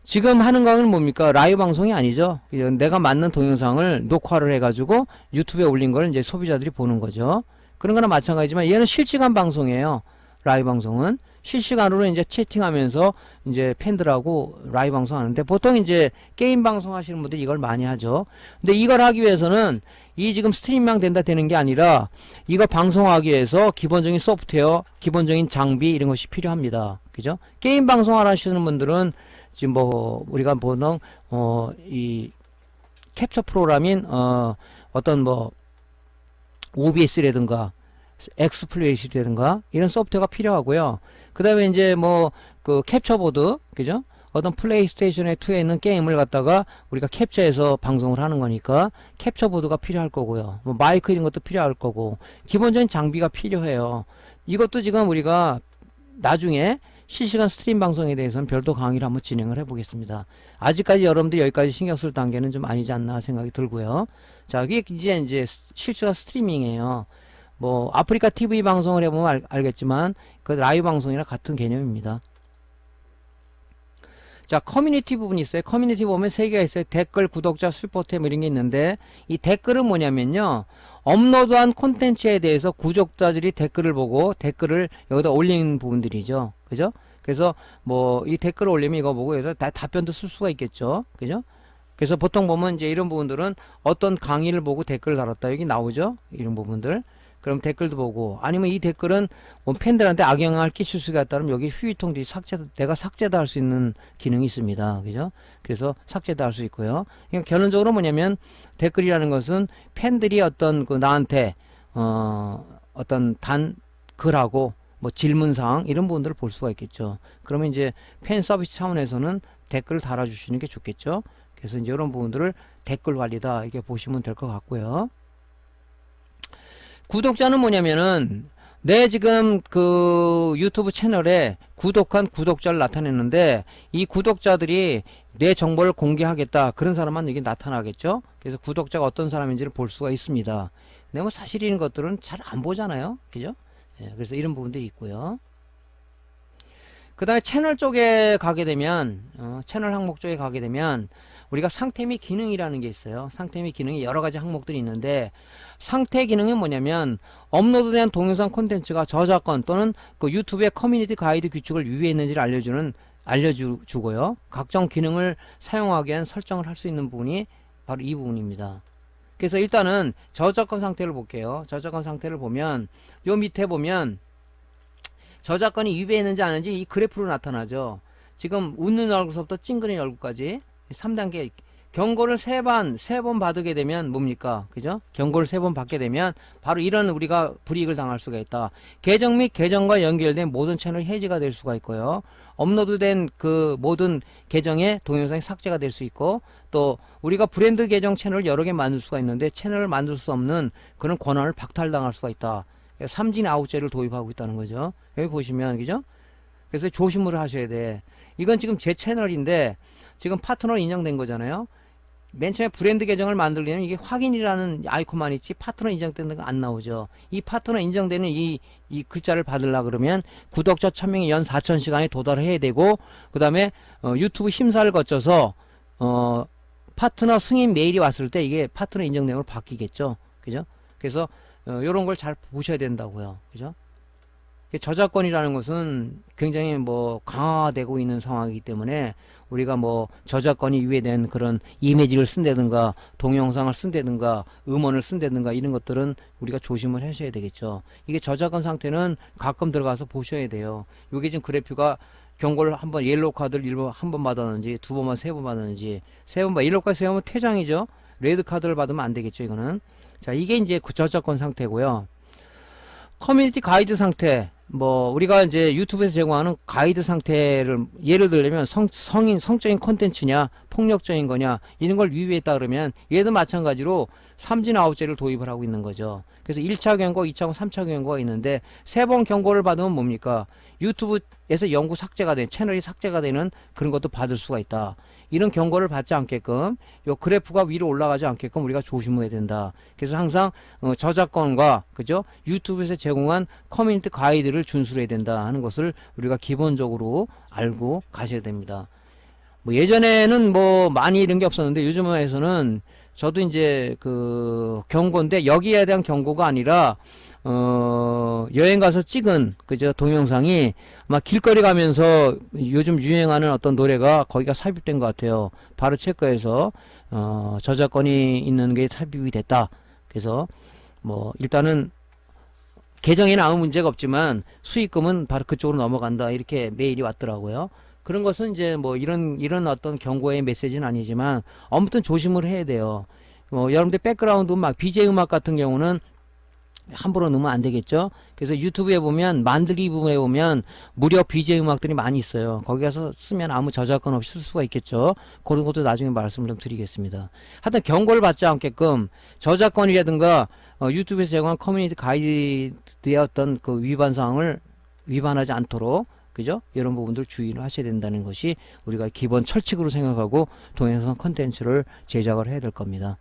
[SPEAKER 1] 지금 하는 거는 뭡니까? 라이브 방송이 아니죠. 내가 만든 동영상을 녹화를 해가지고 유튜브에 올린 걸 이제 소비자들이 보는 거죠. 그런 거나 마찬가지지만 얘는 실시간 방송이에요. 라이브 방송은 실시간으로 이제 채팅하면서 이제 팬들하고 라이브 방송하는데, 보통 이제 게임 방송 하시는 분들이 이걸 많이 하죠. 근데 이걸 하기 위해서는 이 지금 스트리밍만 된다 되는 게 아니라, 이거 방송하기 위해서 기본적인 소프트웨어, 기본적인 장비 이런 것이 필요합니다. 그죠? 게임 방송을 하시는 분들은 지금 뭐 우리가 보는 이 캡처 프로그램인 어떤 뭐 OBS라든가 엑스플레이시라든가 이런 소프트웨어가 필요하고요. 그 다음에 이제 뭐 그 캡처보드, 그죠? 어떤 플레이스테이션에 2에 있는 게임을 갖다가 우리가 캡처해서 방송을 하는 거니까 캡처보드가 필요할 거고요. 뭐 마이크 이런 것도 필요할 거고, 기본적인 장비가 필요해요. 이것도 지금 우리가 나중에 실시간 스트림 방송에 대해서는 별도 강의를 한번 진행을 해 보겠습니다. 아직까지 여러분들이 여기까지 신경 쓸 단계는 좀 아니지 않나 생각이 들고요. 자, 이게 이제 실시간 스트리밍이에요. 뭐 아프리카 TV 방송을 해보면 알겠지만 그 라이브 방송이랑 같은 개념입니다. 자, 커뮤니티 부분이 있어요. 커뮤니티 보면 세 개가 있어요. 댓글, 구독자, 슈퍼챗 뭐 이런 게 있는데, 이 댓글은 뭐냐면요, 업로드한 콘텐츠에 대해서 구독자들이 댓글을 보고 댓글을 여기다 올리는 부분들이죠. 그죠? 그래서 뭐 이 댓글을 올리면 이거 보고 여기서 답변도 쓸 수가 있겠죠. 그죠? 그래서 보통 보면 이제 이런 부분들은 어떤 강의를 보고 댓글을 달았다, 여기 나오죠. 이런 부분들. 그럼 댓글도 보고, 아니면 이 댓글은 뭐 팬들한테 악영향을 끼칠 수가 있다면 여기 휴지통들이 내가 삭제도 할 수 있는 기능이 있습니다. 그죠? 그래서 삭제도 할 수 있고요. 그러니까 결론적으로 뭐냐면, 댓글이라는 것은 팬들이 어떤 그 나한테 어떤 글하고 뭐 질문사항 이런 부분들을 볼 수가 있겠죠. 그러면 이제 팬 서비스 차원에서는 댓글을 달아주시는 게 좋겠죠. 그래서 이제 이런 부분들을 댓글 관리다 이렇게 보시면 될 것 같고요. 구독자는 뭐냐면은 내 지금 그 유튜브 채널에 구독한 구독자를 나타내는데, 이 구독자들이 내 정보를 공개하겠다 그런 사람만 여기 나타나겠죠. 그래서 구독자가 어떤 사람인지를 볼 수가 있습니다. 근데 뭐 사실인 것들은 잘 안 보잖아요. 그죠? 예, 그래서 이런 부분들이 있고요. 그 다음에 채널 쪽에 가게 되면 채널 항목 쪽에 가게 되면 우리가 상태 및 기능이라는 게 있어요. 상태 및 기능이 여러 가지 항목들이 있는데, 상태 기능은 뭐냐면 업로드된 동영상 콘텐츠가 저작권 또는 그 유튜브의 커뮤니티 가이드 규칙을 위배했는지를 알려주고요. 각종 기능을 사용하기 위한 설정을 할 수 있는 부분이 바로 이 부분입니다. 그래서 일단은 저작권 상태를 볼게요. 저작권 상태를 보면 요 밑에 보면 저작권이 위배했는지 안 했는지 이 그래프로 나타나죠. 지금 웃는 얼굴부터 찡그린 얼굴까지 3단계 경고를 세 번 받게 되면 뭡니까? 그죠? 경고를 3번 받게 되면 바로 이런 우리가 불이익을 당할 수가 있다. 계정 및 계정과 연결된 모든 채널이 해지가 될 수가 있고요. 업로드된 그 모든 계정의 동영상이 삭제가 될 수 있고, 또 우리가 브랜드 계정 채널을 여러 개 만들 수가 있는데 채널을 만들 수 없는 그런 권한을 박탈당할 수가 있다. 삼진 아웃제를 도입하고 있다는 거죠. 여기 보시면, 그죠? 그래서 조심을 하셔야 돼. 이건 지금 제 채널인데 지금 파트너 인정된 거잖아요. 맨 처음에 브랜드 계정을 만들려면 이게 확인이라는 아이콘만 있지 파트너 인정되는 거 안 나오죠. 이 파트너 인정되는 이 글자를 받으려 그러면 구독자 1000명이 연 4000시간에 도달해야 되고, 그 다음에 유튜브 심사를 거쳐서 파트너 승인 메일이 왔을 때 이게 파트너 인정된 걸로 바뀌겠죠. 그죠? 그래서 요런 걸 잘 보셔야 된다고요. 그죠? 저작권이라는 것은 굉장히 뭐 강화되고 있는 상황이기 때문에 우리가 뭐 저작권이 위배된 그런 이미지를 쓴다든가 동영상을 쓴다든가 음원을 쓴다든가 이런 것들은 우리가 조심을 하셔야 되겠죠. 이게 저작권 상태는 가끔 들어가서 보셔야 돼요. 요게 지금 그래프가 경고를 한번 옐로우 카드를 일부 한 번 받았는지 두 번만 세 번 받았는지 세 번 옐로우 카드 세 번은 퇴장이죠. 레드 카드를 받으면 안 되겠죠. 이거는. 자, 이게 이제 저작권 상태고요. 커뮤니티 가이드 상태, 뭐 우리가 이제 유튜브에서 제공하는 가이드 상태를 예를 들면 성적인 콘텐츠냐 폭력적인 거냐 이런 걸 위배했다 그러면 얘도 마찬가지로 삼진 아웃제를 도입을 하고 있는 거죠. 그래서 1차 경고, 2차 경고, 3차 경고가 있는데 3번 경고를 받으면 뭡니까? 유튜브에서 영구 삭제가 된 채널이 삭제가 되는 그런 것도 받을 수가 있다. 이런 경고를 받지 않게끔 요 그래프가 위로 올라가지 않게끔 우리가 조심해야 된다. 그래서 항상 저작권과 그죠? 유튜브에서 제공한 커뮤니티 가이드를 준수해야 된다 하는 것을 우리가 기본적으로 알고 가셔야 됩니다. 뭐 예전에는 뭐 많이 이런 게 없었는데 요즘에서는 저도 이제 그 경고인데 여기에 대한 경고가 아니라 여행 가서 찍은 그죠 동영상이 막 길거리 가면서 요즘 유행하는 어떤 노래가 거기가 삽입된 것 같아요. 바로 체크해서 저작권이 있는 게 삽입이 됐다. 그래서 뭐 일단은 계정에는 아무 문제가 없지만 수익금은 바로 그쪽으로 넘어간다 이렇게 메일이 왔더라고요. 그런 것은 이제 뭐 이런 어떤 경고의 메시지는 아니지만 아무튼 조심을 해야 돼요. 여러분들 백그라운드 음악, BJ 음악 같은 경우는 함부로 넣으면 안 되겠죠. 그래서 유튜브에 보면 만들기 부분에 보면 무료 BJ 음악들이 많이 있어요. 거기 가서 쓰면 아무 저작권 없이 쓸 수가 있겠죠. 그런 것도 나중에 말씀을 좀 드리겠습니다. 하여튼 경고를 받지 않게끔 저작권이라든가 유튜브에서 제공한 커뮤니티 가이드의 어떤 그 위반 사항을 위반하지 않도록 그죠? 이런 부분들 주의를 하셔야 된다는 것이 우리가 기본 철칙으로 생각하고 동영상 컨텐츠를 제작을 해야 될 겁니다.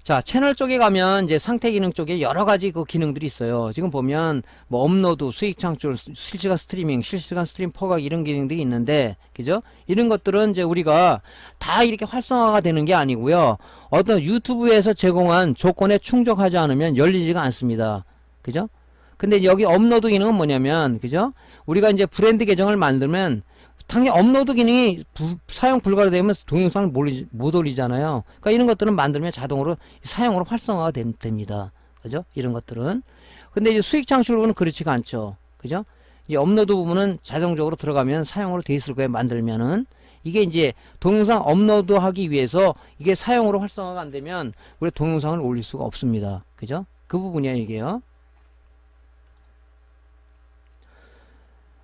[SPEAKER 1] 자, 채널 쪽에 가면 이제 상태 기능 쪽에 여러 가지 그 기능들이 있어요. 지금 보면 뭐 업로드, 수익 창출, 실시간 스트리밍, 실시간 스트림 포괄 이런 기능들이 있는데, 그죠? 이런 것들은 이제 우리가 다 이렇게 활성화가 되는 게 아니고요. 어떤 유튜브에서 제공한 조건에 충족하지 않으면 열리지가 않습니다. 그죠? 근데 여기 업로드 기능은 뭐냐면, 그죠? 우리가 이제 브랜드 계정을 만들면 당연히 업로드 기능이 사용 불가로 되면 동영상을 못 올리잖아요. 그러니까 이런 것들은 만들면 자동으로 사용으로 활성화가 됩니다. 그죠? 이런 것들은. 근데 이제 수익 창출 부분은 그렇지가 않죠. 그죠? 이제 업로드 부분은 자동적으로 들어가면 사용으로 돼 있을 거예요. 만들면은. 이게 이제 동영상 업로드 하기 위해서 이게 사용으로 활성화가 안 되면 우리 동영상을 올릴 수가 없습니다. 그죠? 그 부분이야, 이게요.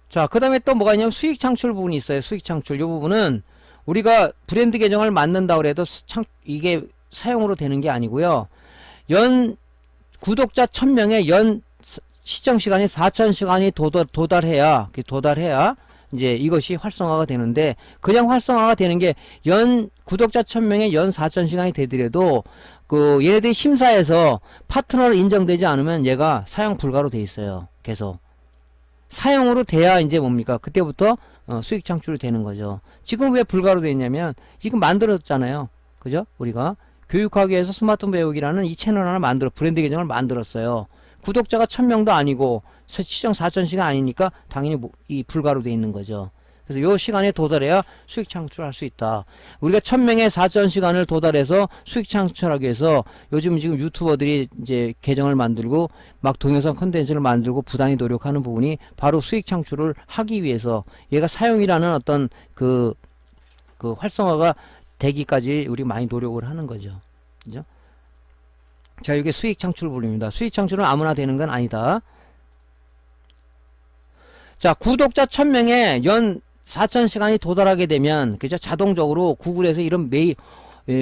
[SPEAKER 1] 자, 그 다음에 또 뭐가 있냐면 수익 창출 부분이 있어요. 수익 창출. 이 부분은 우리가 브랜드 계정을 만든다고 해도 이게 사용으로 되는 게 아니고요. 연 구독자 1000명의 연 시청 시간이 4000시간이 도달해야 이제 이것이 활성화가 되는데, 그냥 활성화가 되는 게 연 구독자 1000명의 연 4000시간이 되더라도 그 얘네들이 심사에서 파트너로 인정되지 않으면 얘가 사용 불가로 돼 있어요. 계속. 사용으로 돼야 이제 뭡니까? 그때부터 수익 창출이 되는 거죠. 지금 왜 불가로 되어 있냐면 지금 만들었잖아요. 그죠? 우리가 교육하기 위해서 스마트폰 배우기라는 이 채널 하나 브랜드 계정을 만들었어요. 구독자가 1000명도 아니고 시청 4000시간 아니니까 당연히 이 불가로 되어 있는 거죠. 그래서 요 시간에 도달해야 수익 창출할 수 있다. 우리가 1000명의 4000시간을 도달해서 수익 창출하기 위해서 요즘 지금 유튜버들이 이제 계정을 만들고 막 동영상 컨텐츠를 만들고 부단히 노력하는 부분이 바로 수익 창출을 하기 위해서 얘가 사용이라는 어떤 그 활성화가 되기까지 우리 많이 노력을 하는 거죠. 그죠? 자, 이게 수익 창출 부분입니다. 수익 창출은 아무나 되는 건 아니다. 자, 구독자 1000명의 연 4000시간이 도달하게 되면, 그죠? 자동적으로 구글에서 이런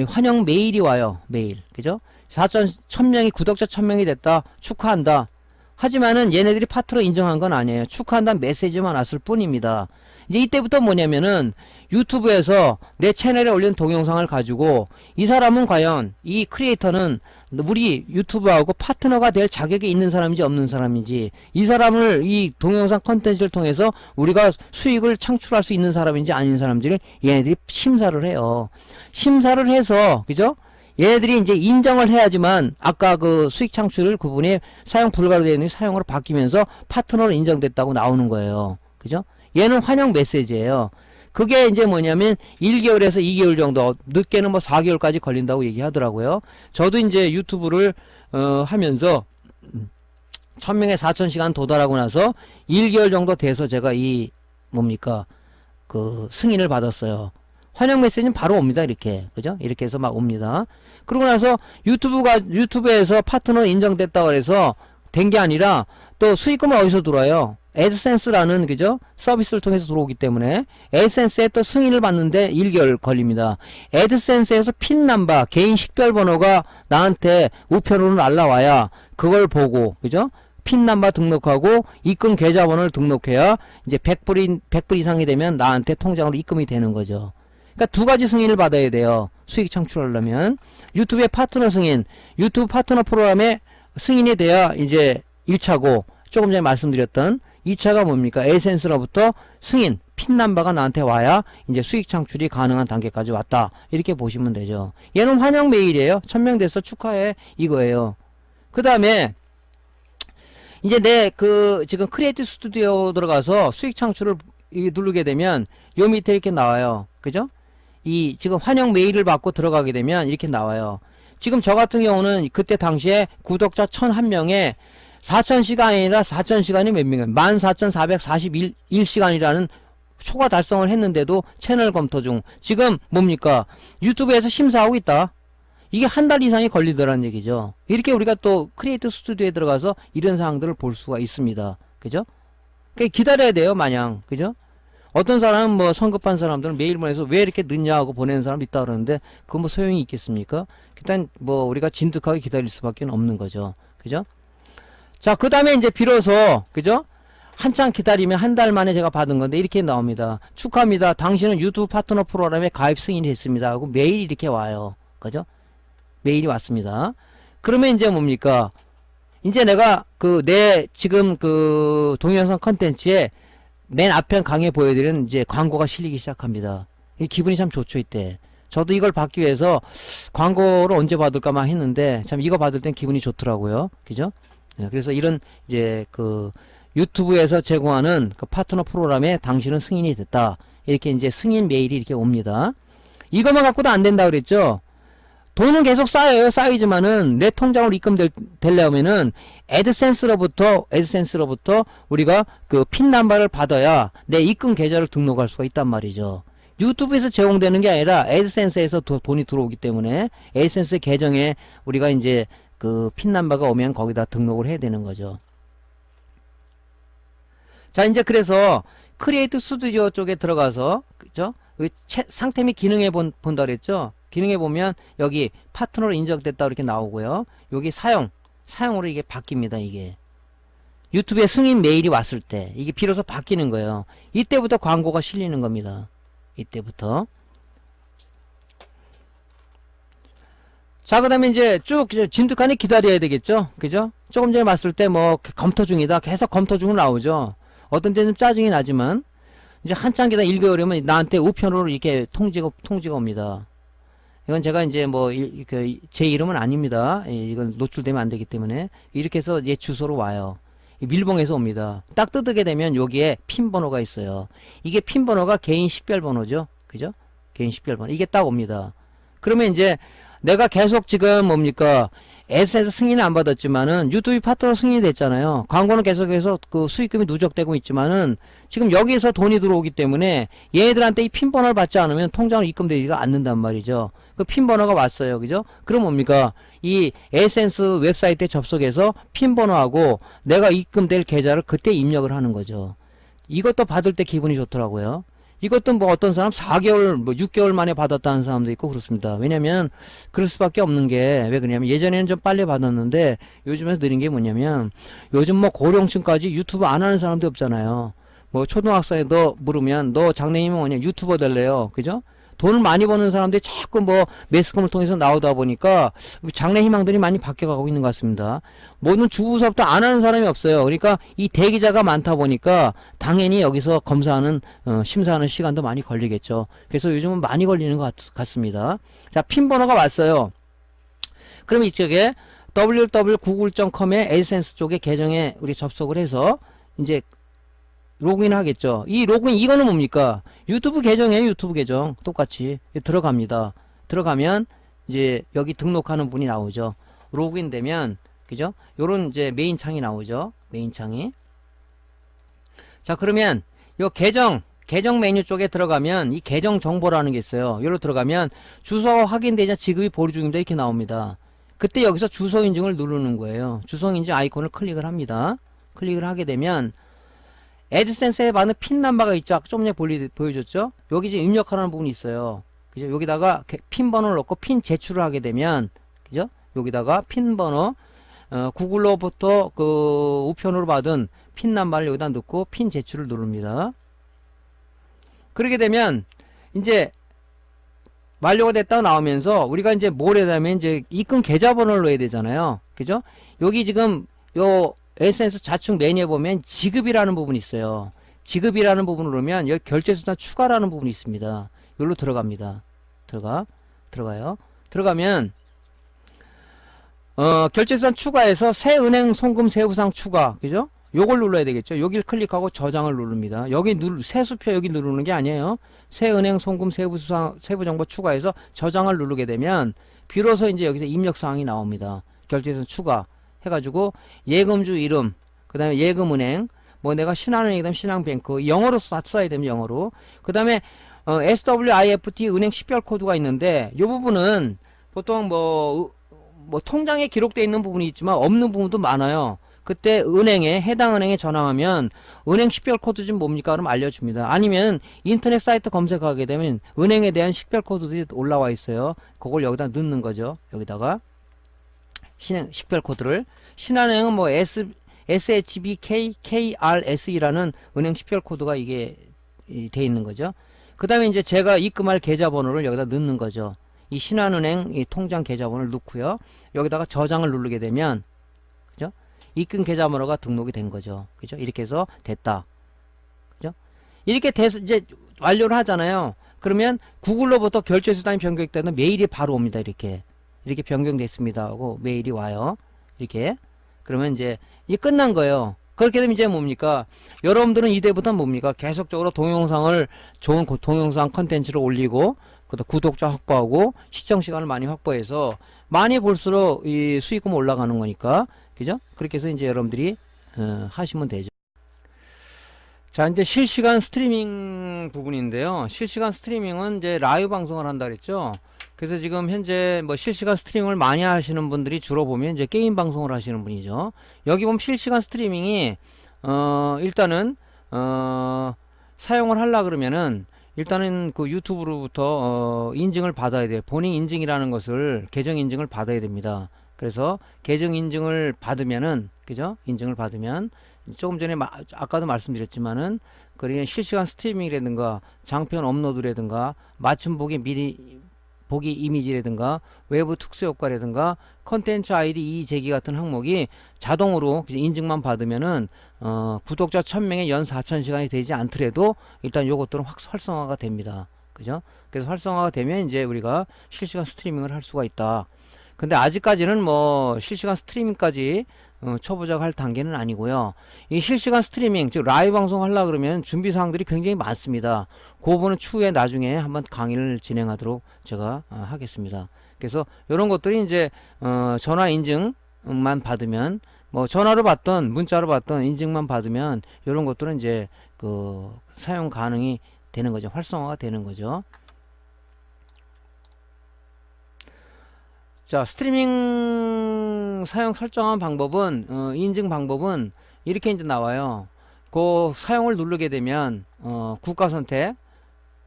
[SPEAKER 1] 환영 메일이 와요. 메일. 그죠? 1000명이, 구독자 1000명이 됐다. 축하한다. 하지만은 얘네들이 파트너 인정한 건 아니에요. 축하한다는 메시지만 왔을 뿐입니다. 이제 이때부터 뭐냐면은 유튜브에서 내 채널에 올린 동영상을 가지고 이 사람은 과연, 이 크리에이터는 우리 유튜브하고 파트너가 될 자격이 있는 사람인지 없는 사람인지, 이 사람을 이 동영상 컨텐츠를 통해서 우리가 수익을 창출할 수 있는 사람인지 아닌 사람인지를 얘네들이 심사를 해요. 심사를 해서, 그죠? 얘네들이 이제 인정을 해야지만 아까 그 수익 창출 부분에 사용 불가로 되어 있는 사용으로 바뀌면서 파트너로 인정됐다고 나오는 거예요. 그죠? 얘는 환영 메시지예요. 그게 이제 뭐냐면 1개월에서 2개월 정도, 늦게는 뭐 4개월까지 걸린다고 얘기하더라고요. 저도 이제 유튜브를 하면서 1000명의 4000시간 도달하고 나서 1개월 정도 돼서 제가 이 뭡니까 그 승인을 받았어요. 환영 메시지는 바로 옵니다. 이렇게. 그죠? 이렇게 해서 막 옵니다. 그러고 나서 유튜브에서 파트너 인정됐다고 해서 된 게 아니라 또 수익금은 어디서 들어와요? 애드센스라는, 그죠? 서비스를 통해서 들어오기 때문에 애드센스에 또 승인을 받는데 1개월 걸립니다. 애드센스에서 핀 넘버, 개인 식별 번호가 나한테 우편으로 날라와야 그걸 보고, 그죠? 핀 넘버 등록하고 입금 계좌번호를 등록해야 이제 100불 이상이 되면 나한테 통장으로 입금이 되는 거죠. 그러니까 두 가지 승인을 받아야 돼요. 수익 창출하려면. 유튜브의 파트너 승인, 유튜브 파트너 프로그램에 승인이 돼야 이제 1차고, 조금 전에 말씀드렸던 2차가 뭡니까? 에센스로부터 승인, 핀 넘버가 나한테 와야 이제 수익 창출이 가능한 단계까지 왔다. 이렇게 보시면 되죠. 얘는 환영 메일이에요. 1000명 됐어. 축하해. 이거예요. 그 다음에 이제 내 지금 크리에이티브 스튜디오 들어가서 수익 창출을 누르게 되면 요 밑에 이렇게 나와요. 그죠? 이 지금 환영 메일을 받고 들어가게 되면 이렇게 나와요. 지금 저 같은 경우는 그때 당시에 구독자 1001명에 4000시간이 아니라 4000시간이 몇 명이에요? 14441시간이라는 초과 달성을 했는데도 채널 검토 중. 지금 뭡니까? 유튜브에서 심사하고 있다. 이게 한 달 이상이 걸리더라는 얘기죠. 이렇게 우리가 또 크리에이티브 스튜디오에 들어가서 이런 사항들을 볼 수가 있습니다. 그죠? 그러니까 기다려야 돼요, 마냥. 그죠? 어떤 사람은 뭐 성급한 사람들은 메일 보내서 왜 이렇게 늦냐 하고 보내는 사람 있다 그러는데 그건 뭐 소용이 있겠습니까? 일단 뭐 우리가 진득하게 기다릴 수밖에 없는 거죠. 그죠? 자, 그 다음에 이제 비로소, 그죠? 한참 기다리면 한 달 만에 제가 받은 건데 이렇게 나옵니다. 축하합니다. 당신은 유튜브 파트너 프로그램에 가입 승인이 됐습니다. 하고 메일이 이렇게 와요. 그죠? 메일이 왔습니다. 그러면 이제 뭡니까? 이제 내가 내 지금 동영상 컨텐츠에 맨 앞에 강의에 보여드리는 이제 광고가 실리기 시작합니다. 이 기분이 참 좋죠, 이때. 저도 이걸 받기 위해서 광고를 언제 받을까 막 했는데 참 이거 받을 땐 기분이 좋더라고요. 그죠? 네, 그래서 이런 이제 유튜브에서 제공하는 파트너 프로그램에 당신은 승인이 됐다. 이렇게 이제 승인 메일이 이렇게 옵니다. 이것만 갖고도 안 된다 그랬죠? 돈은 계속 쌓여요. 쌓이지만은 내 통장으로 입금되려면은 애드센스로부터 우리가 핀 넘버를 받아야 내 입금 계좌를 등록할 수가 있단 말이죠. 유튜브에서 제공되는 게 아니라 애드센스에서 돈이 들어오기 때문에 애드센스 계정에 우리가 이제 핀 넘버가 오면 거기다 등록을 해야 되는 거죠. 자, 이제 그래서 크리에이트 스튜디오 쪽에 들어가서, 그죠? 상태 및 기능에 본다 그랬죠? 기능에 보면 여기 파트너로 인정됐다 이렇게 나오고요. 여기 사용으로 이게 바뀝니다. 이게 유튜브에 승인 메일이 왔을 때 이게 비로소 바뀌는 거예요. 이때부터 광고가 실리는 겁니다. 이때부터. 자, 그 다음에 이제 쭉 진득하니 기다려야 되겠죠? 그죠? 조금 전에 봤을 때 뭐 검토 중이다. 계속 검토 중으로 나오죠. 어떤 때는 짜증이 나지만 이제 한참 기다 읽어오려면 나한테 우편으로 이렇게 통지가 옵니다. 이건 제가 이제 뭐 제 이름은 아닙니다. 이건 노출되면 안 되기 때문에 이렇게 해서 얘 주소로 와요. 밀봉해서 옵니다. 딱 뜯게 되면 여기에 핀 번호가 있어요. 이게 핀 번호가 개인 식별 번호죠. 그죠? 개인 식별 번호. 이게 딱 옵니다. 그러면 이제 내가 계속 지금 뭡니까? S에서 승인을 안 받았지만은 유튜브 파트너 승인이 됐잖아요. 광고는 계속해서 수익금이 누적되고 있지만은 지금 여기서 돈이 들어오기 때문에 얘네들한테 이 핀 번호를 받지 않으면 통장으로 입금되지가 않는단 말이죠. 그 핀 번호가 왔어요. 그죠? 그럼 뭡니까? 이 에센스 웹사이트에 접속해서 핀 번호하고 내가 입금될 계좌를 그때 입력을 하는 거죠. 이것도 받을 때 기분이 좋더라고요. 이것도 뭐 어떤 사람 4개월, 뭐 6개월 만에 받았다는 사람도 있고 그렇습니다. 왜냐면 그럴 수밖에 없는 게 왜 그러냐면 예전에는 좀 빨리 받았는데 요즘에서 느린 게 뭐냐면 요즘 뭐 고령층까지 유튜브 안 하는 사람도 없잖아요. 뭐 초등학생도 물으면 너 장래희망 뭐냐 유튜버 될래요. 그죠? 돈을 많이 버는 사람들이 자꾸 뭐 매스컴을 통해서 나오다 보니까 장래 희망들이 많이 바뀌어가고 있는 것 같습니다. 모든 주부서부터 안 하는 사람이 없어요. 그러니까 이 대기자가 많다 보니까 당연히 여기서 검사하는 심사하는 시간도 많이 걸리겠죠. 그래서 요즘은 많이 걸리는 것 같습니다. 자, 핀 번호가 왔어요. 그럼 이쪽에 www.google.com의 에센스 쪽에 계정에 우리 접속을 해서 이제 로그인 하겠죠. 이 로그인 이거는 뭡니까? 유튜브 계정이에요. 유튜브 계정 똑같이 들어갑니다. 들어가면 이제 여기 등록하는 분이 나오죠. 로그인 되면 그죠? 요런 이제 메인 창이 나오죠. 메인 창이. 자, 그러면 요 계정 메뉴 쪽에 들어가면 이 계정 정보라는 게 있어요. 여기로 들어가면 주소가 확인되자 지급이 보류 중입니다. 이렇게 나옵니다. 그때 여기서 주소 인증을 누르는 거예요. 주소 인증 아이콘을 클릭을 합니다. 클릭을 하게 되면 애드센스에 받는 핀 넘버가 있죠. 아까 좀 전에 보여줬죠. 여기 지금 입력하라는 부분이 있어요. 그죠? 여기다가 핀 번호를 넣고 핀 제출을 하게 되면 그죠? 여기다가 핀 번호 구글로부터 우편으로 받은 핀 넘버를 여기다 넣고 핀 제출을 누릅니다. 그렇게 되면 이제 완료가 됐다고 나오면서 우리가 이제 뭘 해야 되면 이제 입금 계좌번호를 넣어야 되잖아요. 그죠? 여기 지금 요 에센스 좌측 메뉴에 보면 지급이라는 부분이 있어요. 지급이라는 부분을 누르면 여기 결제수단 추가라는 부분이 있습니다. 여기로 들어갑니다. 들어가요. 들어가면 결제수단 추가해서 새 은행 송금 세부사항 추가, 그죠? 요걸 눌러야 되겠죠. 여길 클릭하고 저장을 누릅니다. 여기 세수표 여기 누르는 게 아니에요. 새 은행 송금 세부정보 추가해서 저장을 누르게 되면 비로소 이제 여기서 입력사항이 나옵니다. 결제수단 추가 해가지고 예금주 이름, 그 다음에 예금은행, 뭐 내가 신한은행이면 신한뱅크, 영어로 써야 되면 영어로. 그 다음에 SWIFT 은행 식별 코드가 있는데 이 부분은 보통 뭐 통장에 기록되어 있는 부분이 있지만 없는 부분도 많아요. 그때 해당 은행에 전화하면 은행 식별 코드 좀 뭡니까? 그럼 알려줍니다. 아니면 인터넷 사이트 검색하게 되면 은행에 대한 식별 코드들이 올라와 있어요. 그걸 여기다 넣는 거죠. 여기다가 식별 코드를. 신한은행은 뭐 SHBKKRSE라는 은행 식별 코드가 이게 돼 있는 거죠. 그 다음에 이제 제가 입금할 계좌번호를 여기다 넣는 거죠. 이 신한은행 이 통장 계좌번호를 넣고요. 여기다가 저장을 누르게 되면, 그죠? 입금 계좌번호가 등록이 된 거죠. 그죠? 이렇게 해서 됐다. 그죠? 이렇게 돼서 이제 완료를 하잖아요. 그러면 구글로부터 결제수단이 변경되면 메일이 바로 옵니다. 이렇게 변경됐습니다 하고 메일이 와요. 이렇게. 그러면 이제 이게 끝난 거예요. 그렇게 되면 이제 뭡니까? 여러분들은 이때부터 뭡니까? 계속적으로 동영상을, 좋은 동영상 컨텐츠를 올리고, 그다음 구독자 확보하고, 시청 시간을 많이 확보해서, 많이 볼수록 이 수익금 올라가는 거니까, 그죠? 그렇게 해서 이제 여러분들이, 하시면 되죠. 자, 이제 실시간 스트리밍 부분인데요. 실시간 스트리밍은 이제 라이브 방송을 한다 그랬죠? 그래서 지금 현재 뭐 실시간 스트리밍을 많이 하시는 분들이 주로 보면 이제 게임 방송을 하시는 분이죠. 여기 보면 실시간 스트리밍이 일단은 사용을 하려 그러면은 일단은 그 유튜브로부터 인증을 받아야 돼요. 본인 인증이라는 것을 계정 인증을 받아야 됩니다. 그래서 계정 인증을 받으면은, 그죠? 인증을 받으면 조금 전에 아까도 말씀드렸지만은 그러니까 실시간 스트리밍이라든가 장편 업로드라든가 맞춤 보기 이미지라든가 외부 특수 효과라든가 컨텐츠 아이디 이의제기 같은 항목이 자동으로 인증만 받으면은 구독자 1000명에 연 4000시간이 되지 않더라도 일단 요것들은 활성화가 됩니다. 그죠? 그래서 활성화가 되면 이제 우리가 실시간 스트리밍을 할 수가 있다. 근데 아직까지는 뭐 실시간 스트리밍까지 초보자가 할 단계는 아니고요. 이 실시간 스트리밍, 즉 라이브 방송 하려고 그러면 준비 사항들이 굉장히 많습니다. 그 부분은 추후에 나중에 한번 강의를 진행하도록 제가 하겠습니다. 그래서 이런 것들이 이제 전화 인증만 받으면, 뭐 전화로 받던 문자로 받던 인증만 받으면 이런 것들은 이제 그 사용 가능이 되는 거죠. 활성화가 되는 거죠. 자, 스트리밍 사용 설정한 방법은, 인증 방법은 이렇게 이제 나와요. 그 사용을 누르게 되면, 국가 선택,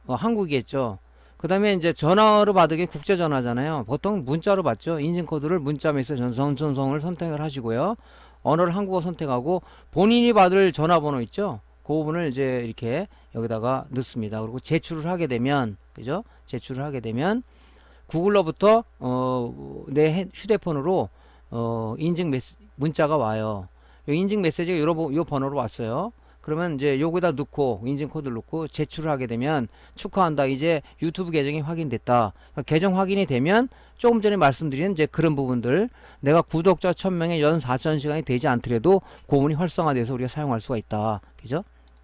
[SPEAKER 1] 한국이겠죠. 그 다음에 이제 전화로 받으게 국제전화잖아요. 보통 문자로 받죠. 인증코드를 문자 메시지 전송을 선택을 하시고요. 언어를 한국어 선택하고 본인이 받을 전화번호 있죠. 그 부분을 이제 이렇게 여기다가 넣습니다. 그리고 제출을 하게 되면, 그죠? 제출을 하게 되면, 구글로부터 내 휴대폰으로 인증 문자가 와요. 이 인증 메시지가 요 번호로 왔어요. 그러면 이제 요거다 넣고 인증 코드를 넣고 제출을 하게 되면 축하한다. 이제 유튜브 계정이 확인됐다. 그러니까 계정 확인이 되면 조금 전에 말씀드린 이제 그런 부분들, 내가 구독자 1000명에 연 4000시간이 되지 않더라도 고문이 활성화돼서 우리가 사용할 수가 있다. 그죠?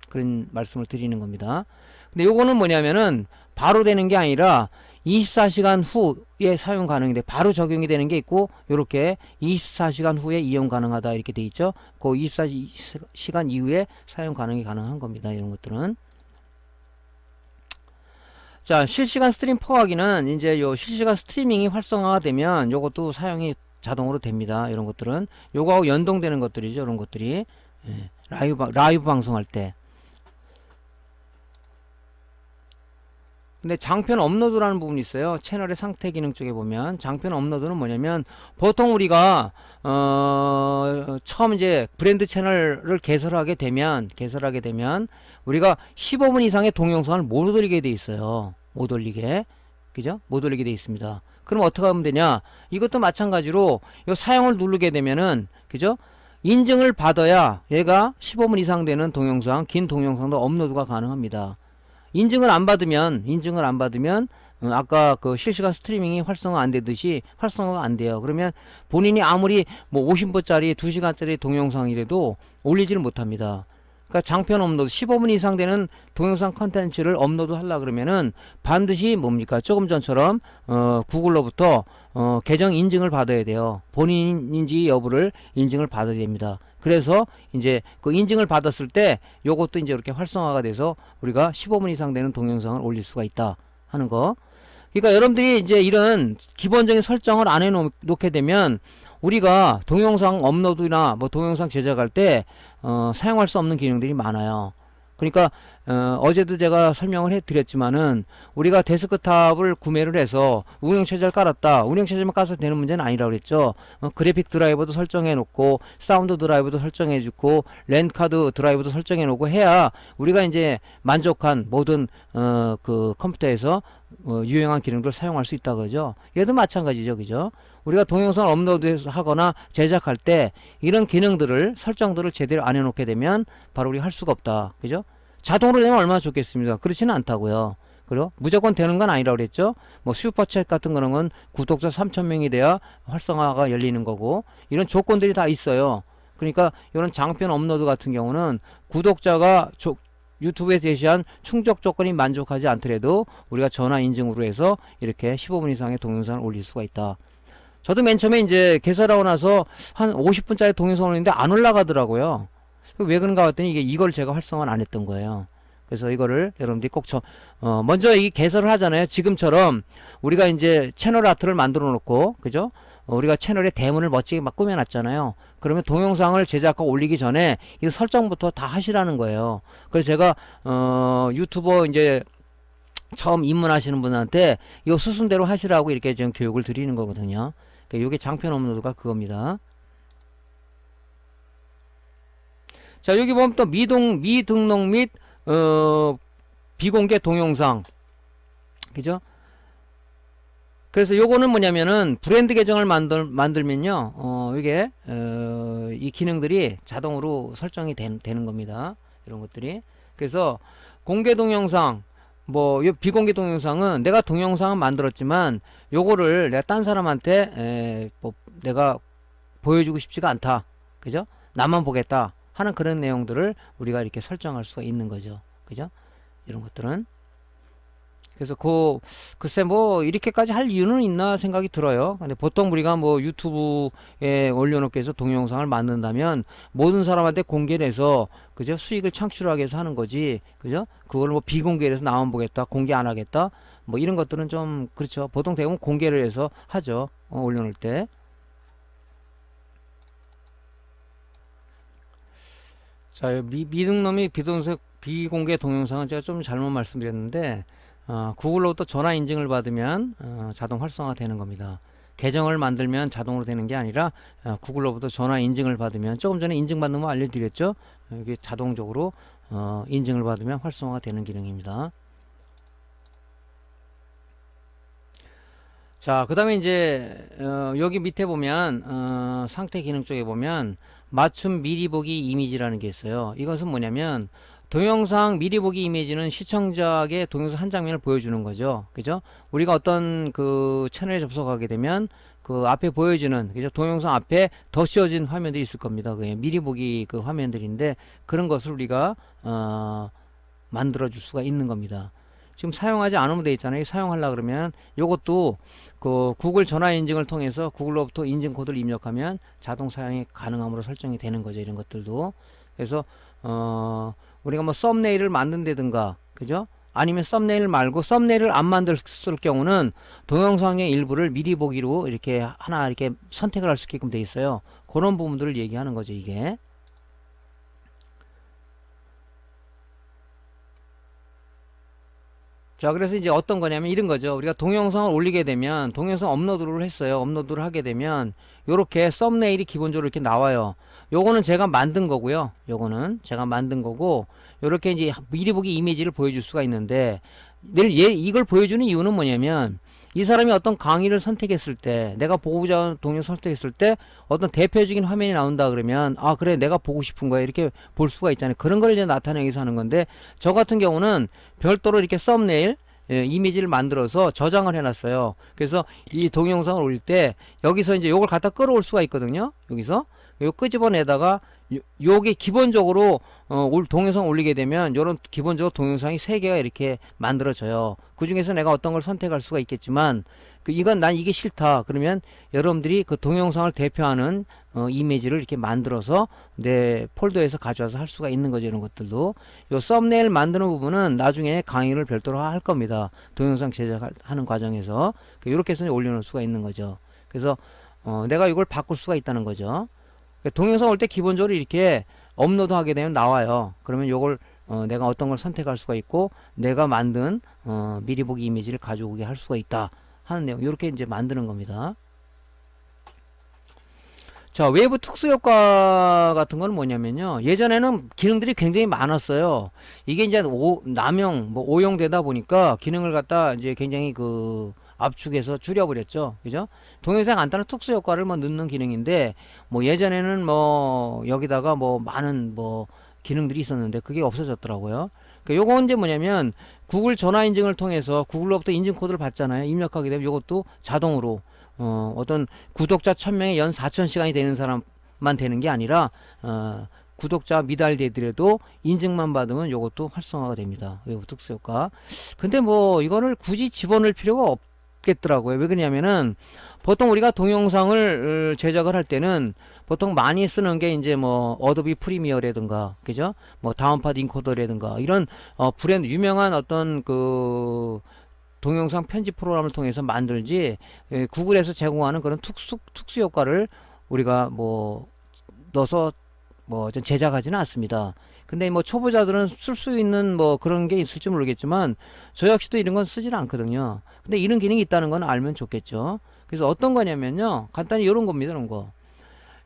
[SPEAKER 1] 그런 말씀을 드리는 겁니다. 근데 요거는 뭐냐면은 바로 되는 게 아니라 24시간 후에 사용 가능인데 바로 적용이 되는 게 있고, 요렇게 24시간 후에 이용 가능하다 이렇게 돼 있죠. 그 24시간 이후에 사용 가능한 겁니다. 이런 것들은. 자, 실시간 스트림 퍼가기는 이제 요 실시간 스트리밍이 활성화가 되면 요것도 사용이 자동으로 됩니다. 이런 것들은 요거하고 연동되는 것들이죠. 이런 것들이. 예, 라이브 방송할 때. 근데 장편 업로드라는 부분이 있어요. 채널의 상태 기능 쪽에 보면 장편 업로드는 뭐냐면, 보통 우리가 처음 이제 브랜드 채널을 개설하게 되면 우리가 15분 이상의 동영상을 못 올리게 돼 있어요. 못 올리게. 그죠? 못 올리게 돼 있습니다. 그럼 어떻게 하면 되냐? 이것도 마찬가지로 이 사용을 누르게 되면은, 그죠? 인증을 받아야 얘가 15분 이상 되는 동영상, 긴 동영상도 업로드가 가능합니다. 인증을 안 받으면 아까 그 실시간 스트리밍이 활성화 안 되듯이 활성화가 안 돼요. 그러면 본인이 아무리 뭐 50분짜리 2시간짜리 동영상이라도 올리지를 못합니다. 그러니까 장편 업로드 15분 이상 되는 동영상 컨텐츠를 업로드 하려 그러면은 반드시 뭡니까? 조금 전처럼 구글로부터 계정 인증을 받아야 돼요. 본인인지 여부를 인증을 받아야 됩니다. 그래서 이제 그 인증을 받았을 때 요것도 이제 이렇게 활성화가 돼서 우리가 15분 이상 되는 동영상을 올릴 수가 있다 하는 거. 그러니까 여러분들이 이제 이런 기본적인 설정을 안 해놓게 되면 우리가 동영상 업로드나 뭐 동영상 제작할 때 사용할 수 없는 기능들이 많아요. 그러니까 어제도 제가 설명을 해드렸지만은 우리가 데스크탑을 구매를 해서 운영체제를 깔았다. 운영체제만 깔아서 되는 문제는 아니라고 그랬죠. 그래픽 드라이버도 설정해 놓고 사운드 드라이버도 설정해 주고 랜카드 드라이버도 설정해 놓고 해야 우리가 이제 만족한 모든 그 컴퓨터에서 유용한 기능들을 사용할 수 있다 그죠. 얘도 마찬가지죠, 그죠. 우리가 동영상을 업로드 하거나 제작할 때 이런 기능들을 설정들을 제대로 안 해놓게 되면 바로 우리가 할 수가 없다 그죠. 자동으로 되면 얼마나 좋겠습니까. 그렇지는 않다고요. 그리고 무조건 되는 건 아니라고 그랬죠. 뭐 슈퍼챗 같은 거는 구독자 3,000명이 돼야 활성화가 열리는 거고 이런 조건들이 다 있어요. 그러니까 이런 장편 업로드 같은 경우는 구독자가 유튜브에 제시한 충족 조건이 만족하지 않더라도 우리가 전화 인증으로 해서 이렇게 15분 이상의 동영상을 올릴 수가 있다. 저도 맨 처음에 이제 개설하고 나서 한 50분짜리 동영상을 올리는데 안 올라가더라고요. 왜 그런가 봤더니 이걸 제가 활성화를 안 했던 거예요. 그래서 이거를 여러분들이 꼭 먼저 이 개설을 하잖아요. 지금처럼 우리가 이제 채널 아트를 만들어 놓고 그죠? 우리가 채널에 대문을 멋지게 막 꾸며놨잖아요. 그러면 동영상을 제작하고 올리기 전에 이 설정부터 다 하시라는 거예요. 그래서 제가 유튜버 이제 처음 입문하시는 분한테 이 수순대로 하시라고 이렇게 지금 교육을 드리는 거거든요. 그러니까 이게 장편 업로드가 그겁니다. 자, 여기 보면 또 미등록 및 비공개 동영상 그죠? 그래서 요거는 뭐냐면은 브랜드 계정을 만들면요 이게 이 기능들이 자동으로 설정이 되는 겁니다. 이런 것들이. 그래서 공개 동영상 뭐 비공개 동영상은 내가 동영상은 만들었지만 요거를 내가 딴 사람한테 뭐 내가 보여주고 싶지가 않다 그죠. 나만 보겠다 하는 그런 내용들을 우리가 이렇게 설정할 수가 있는 거죠. 그죠? 이런 것들은. 그래서 글쎄 뭐 이렇게까지 할 이유는 있나 생각이 들어요. 근데 보통 우리가 뭐 유튜브에 올려놓게 해서 동영상을 만든다면 모든 사람한테 공개를 해서 그죠? 수익을 창출하기 위해서 하는 거지. 그죠? 그걸 뭐 비공개를 해서 나만 보겠다. 공개 안 하겠다. 뭐 이런 것들은 좀 그렇죠. 보통 대부분 공개를 해서 하죠. 올려놓을 때. 자, 미등록이 비공개 동영상은 제가 좀 잘못 말씀드렸는데 구글로부터 전화 인증을 받으면 자동 활성화 되는 겁니다. 계정을 만들면 자동으로 되는 게 아니라 구글로부터 전화 인증을 받으면 조금 전에 인증받는 거 알려드렸죠. 이게 자동적으로 인증을 받으면 활성화가 되는 기능입니다. 자, 그 다음에 이제 여기 밑에 보면 상태 기능 쪽에 보면 맞춤 미리 보기 이미지라는 게 있어요. 이것은 뭐냐면 동영상 미리 보기 이미지는 시청자에게 동영상 한 장면을 보여주는 거죠. 그죠? 우리가 어떤 그 채널에 접속하게 되면 그 앞에 보여주는 그죠? 동영상 앞에 더 씌워진 화면들이 있을 겁니다. 그 미리 보기 그 화면들인데 그런 것을 우리가 만들어 줄 수가 있는 겁니다. 지금 사용하지 않으면 돼 있잖아요. 사용하려 그러면 요것도 그 구글 전화 인증을 통해서 구글로부터 인증 코드를 입력하면 자동 사용이 가능함으로 설정이 되는 거죠. 이런 것들도. 그래서 우리가 뭐 썸네일을 만든다든가 그죠? 아니면 썸네일 말고 썸네일을 안 만들 경우는 동영상의 일부를 미리 보기로 이렇게 하나 이렇게 선택을 할 수 있게끔 돼 있어요. 그런 부분들을 얘기하는 거죠, 이게. 자, 그래서 이제 어떤 거냐면 이런 거죠. 우리가 동영상을 올리게 되면 동영상 업로드를 했어요. 업로드를 하게 되면 요렇게 썸네일이 기본적으로 이렇게 나와요. 요거는 제가 만든 거고요. 요거는 제가 만든 거고 요렇게 이제 미리 보기 이미지를 보여줄 수가 있는데 이걸 보여주는 이유는 뭐냐면 이 사람이 어떤 강의를 선택했을 때 내가 보고자 하는 동영상 선택했을 때 어떤 대표적인 화면이 나온다 그러면 아 그래 내가 보고 싶은 거야 이렇게 볼 수가 있잖아요. 그런 걸 이제 나타내기 위해서 하는 건데 저 같은 경우는 별도로 이렇게 썸네일 이미지를 만들어서 저장을 해놨어요. 그래서 이 동영상을 올릴 때 여기서 이제 요걸 갖다 끌어올 수가 있거든요. 여기서 요 끄집어내다가 요게 기본적으로 동영상 올리게 되면 요런 기본적으로 동영상이 3개가 이렇게 만들어져요. 그 중에서 내가 어떤 걸 선택할 수가 있겠지만 이건 난 이게 싫다 그러면 여러분들이 그 동영상을 대표하는 이미지를 이렇게 만들어서 내 폴더에서 가져와서 할 수가 있는 거죠. 이런 것들도 요 썸네일 만드는 부분은 나중에 강의를 별도로 할 겁니다. 동영상 제작하는 과정에서 이렇게 해서 올려놓을 수가 있는 거죠. 그래서 내가 이걸 바꿀 수가 있다는 거죠. 동영상 올 때 기본적으로 이렇게 업로드 하게 되면 나와요. 그러면 요걸 내가 어떤 걸 선택할 수가 있고 내가 만든 미리 보기 이미지를 가져오게 할 수가 있다 하는 내용, 이렇게 이제 만드는 겁니다. 자, 외부 특수 효과 같은 건 뭐냐면요, 예전에는 기능들이 굉장히 많았어요. 이게 이제 남용 오용되다 보니까 기능을 갖다 이제 굉장히 압축해서 줄여버렸죠. 그죠? 동영상 간단한 특수 효과를 넣는 기능인데, 예전에는 여기다가 많은 기능들이 있었는데, 그게 없어졌더라고요. 요거 이제 뭐냐면, 구글 전화 인증을 통해서 구글로부터 인증 코드를 받잖아요. 입력하게 되면 요것도 자동으로, 어떤 구독자 1000명에 연 4000시간이 되는 사람만 되는 게 아니라, 구독자 미달되더라도 인증만 받으면 요것도 활성화가 됩니다. 외부 특수 효과. 근데 이거를 굳이 집어넣을 필요가 없겠더라고요. 왜 그러냐면은 보통 우리가 동영상을 제작을 할 때는 보통 많이 쓰는 게 이제 어도비 프리미어라든가, 그죠? 다운팟 인코더라든가 이런 브랜드 유명한 어떤 동영상 편집 프로그램을 통해서 만들지, 구글에서 제공하는 그런 특수 효과를 우리가 넣어서 제작하지는 않습니다. 근데 초보자들은 쓸 수 있는 그런 게 있을지 모르겠지만 저 역시도 이런 건 쓰지는 않거든요. 근데 이런 기능이 있다는 건 알면 좋겠죠. 그래서 어떤 거냐면요, 간단히 이런 겁니다. 이런 거.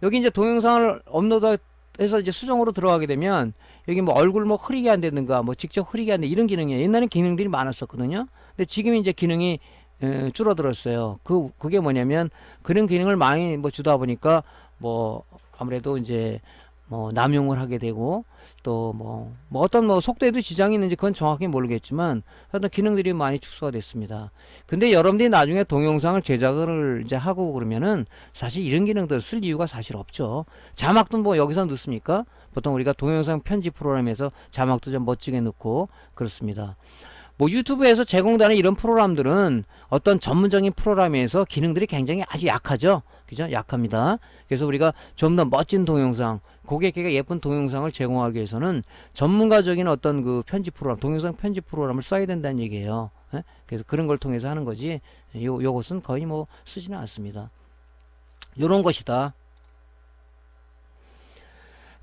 [SPEAKER 1] 여기 이제 동영상을 업로드해서 이제 수정으로 들어가게 되면 여기 얼굴 흐리게 한다든가 직접 흐리게 한다 이런 기능이에요. 옛날엔 기능들이 많았었거든요. 근데 지금 이제 기능이 줄어들었어요. 그게 뭐냐면 그런 기능을 많이 주다 보니까 아무래도 이제 남용을 하게 되고 또 어떤 속도에도 지장이 있는지 그건 정확히 모르겠지만 하여튼 기능들이 많이 축소가 됐습니다. 근데 여러분들이 나중에 동영상을 제작을 이제 하고 그러면은 사실 이런 기능들 쓸 이유가 사실 없죠. 자막도 여기서 넣습니까? 보통 우리가 동영상 편집 프로그램에서 자막도 좀 멋지게 넣고 그렇습니다. 유튜브에서 제공되는 이런 프로그램들은 어떤 전문적인 프로그램에서 기능들이 굉장히 아주 약하죠. 그죠? 약합니다. 그래서 우리가 좀 더 멋진 동영상, 고객에게 예쁜 동영상을 제공하기 위해서는 전문가적인 어떤 편집 프로그램, 동영상 편집 프로그램을 써야 된다는 얘기예요. 예? 그래서 그런 걸 통해서 하는 거지, 요것은 거의 쓰지는 않습니다. 요런 것이다.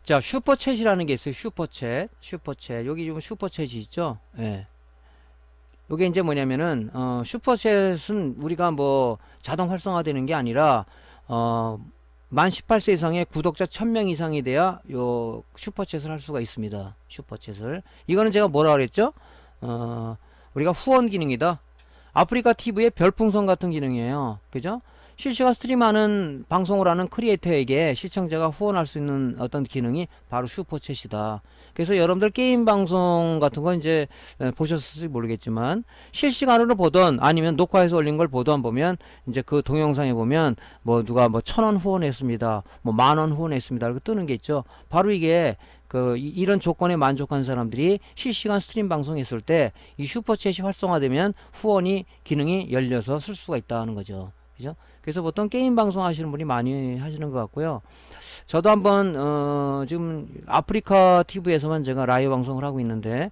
[SPEAKER 1] 자, 슈퍼챗이라는 게 있어요. 슈퍼챗. 여기 지금 슈퍼챗이 있죠? 예. 요게 이제 뭐냐면은, 슈퍼챗은 우리가 자동 활성화되는 게 아니라, 만 18세 이상의 구독자 1000명 이상이 돼야 요 슈퍼챗을 할 수가 있습니다. 슈퍼챗을. 이거는 제가 뭐라 그랬죠? 우리가 후원 기능이다. 아프리카 TV의 별풍선 같은 기능이에요. 그죠? 실시간 스트림하는 방송을 하는 크리에이터에게 시청자가 후원할 수 있는 어떤 기능이 바로 슈퍼챗이다. 그래서 여러분들 게임 방송 같은 거 이제 보셨을지 모르겠지만 실시간으로 보던 아니면 녹화해서 올린 걸 보던 보면 이제 그 동영상에 보면 누가 1000원 후원했습니다. 10,000원 후원했습니다. 이렇게 뜨는 게 있죠. 바로 이게 이런 조건에 만족한 사람들이 실시간 스트림 방송했을 때 이 슈퍼챗이 활성화되면 후원이 기능이 열려서 쓸 수가 있다는 거죠. 그죠? 그래서 보통 게임 방송 하시는 분이 많이 하시는 것 같고요. 저도 한번 지금 아프리카 TV에서만 제가 라이브 방송을 하고 있는데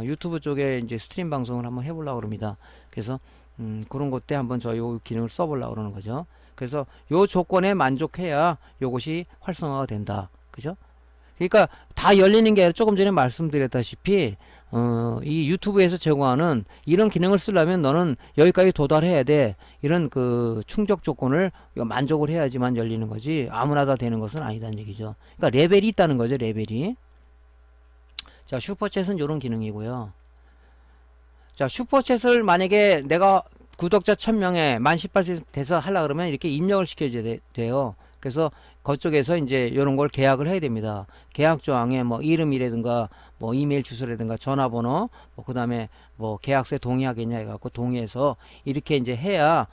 [SPEAKER 1] 유튜브 쪽에 이제 스트림 방송을 한번 해보려고 합니다. 그래서 그런 것 때 한번 저 요 기능을 써보려고 그러는 거죠. 그래서 요 조건에 만족해야 요것이 활성화가 된다. 그죠? 그러니까 다 열리는 게 아니라 조금 전에 말씀드렸다시피 이 유튜브에서 제공하는 이런 기능을 쓰려면 너는 여기까지 도달해야 돼. 이런 충족 조건을 만족을 해야지만 열리는 거지 아무나 다 되는 것은 아니다는 얘기죠. 그러니까 레벨이 있다는 거죠. 레벨이. 자, 슈퍼챗은 이런 기능이고요. 자, 슈퍼챗을 만약에 내가 구독자 1000명에 만 18세 돼서 하려 그러면 이렇게 입력을 시켜줘야 돼요. 그래서 그쪽에서 이제 이런 걸 계약을 해야 됩니다. 계약 조항에 이름이라든가 뭐 이메일 주소라든가 전화번호, 뭐 그다음에 뭐 계약서에 동의하겠냐 해갖고 동의해서 이렇게 이제 해야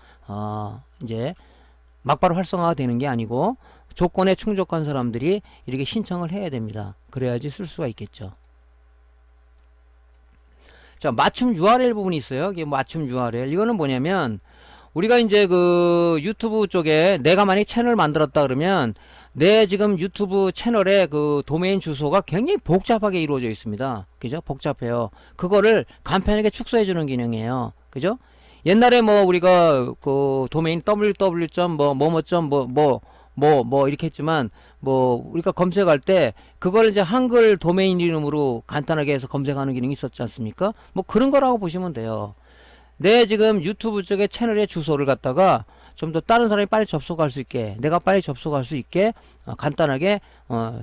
[SPEAKER 1] 이제 막바로 활성화가 되는 게 아니고 조건에 충족한 사람들이 이렇게 신청을 해야 됩니다. 그래야지 쓸 수가 있겠죠. 자, 맞춤 URL 부분이 있어요. 이게 맞춤 URL. 이거는 뭐냐면 우리가 이제 그 유튜브 쪽에 내가 만약 채널 만들었다 그러면 내 지금 유튜브 채널의 그 도메인 주소가 굉장히 복잡하게 이루어져 있습니다. 그죠? 복잡해요. 그거를 간편하게 축소해 주는 기능이에요. 그죠? 옛날에 뭐 우리가 그 도메인 www.뭐뭐.뭐 이렇게 했지만 뭐 우리가 검색할 때 그걸 이제 한글 도메인 이름으로 간단하게 해서 검색하는 기능이 있었지 않습니까? 뭐 그런 거라고 보시면 돼요. 내 지금 유튜브 쪽에 채널의 주소를 갖다가 좀 더 다른 사람이 빨리 접속할 수 있게, 내가 빨리 접속할 수 있게 간단하게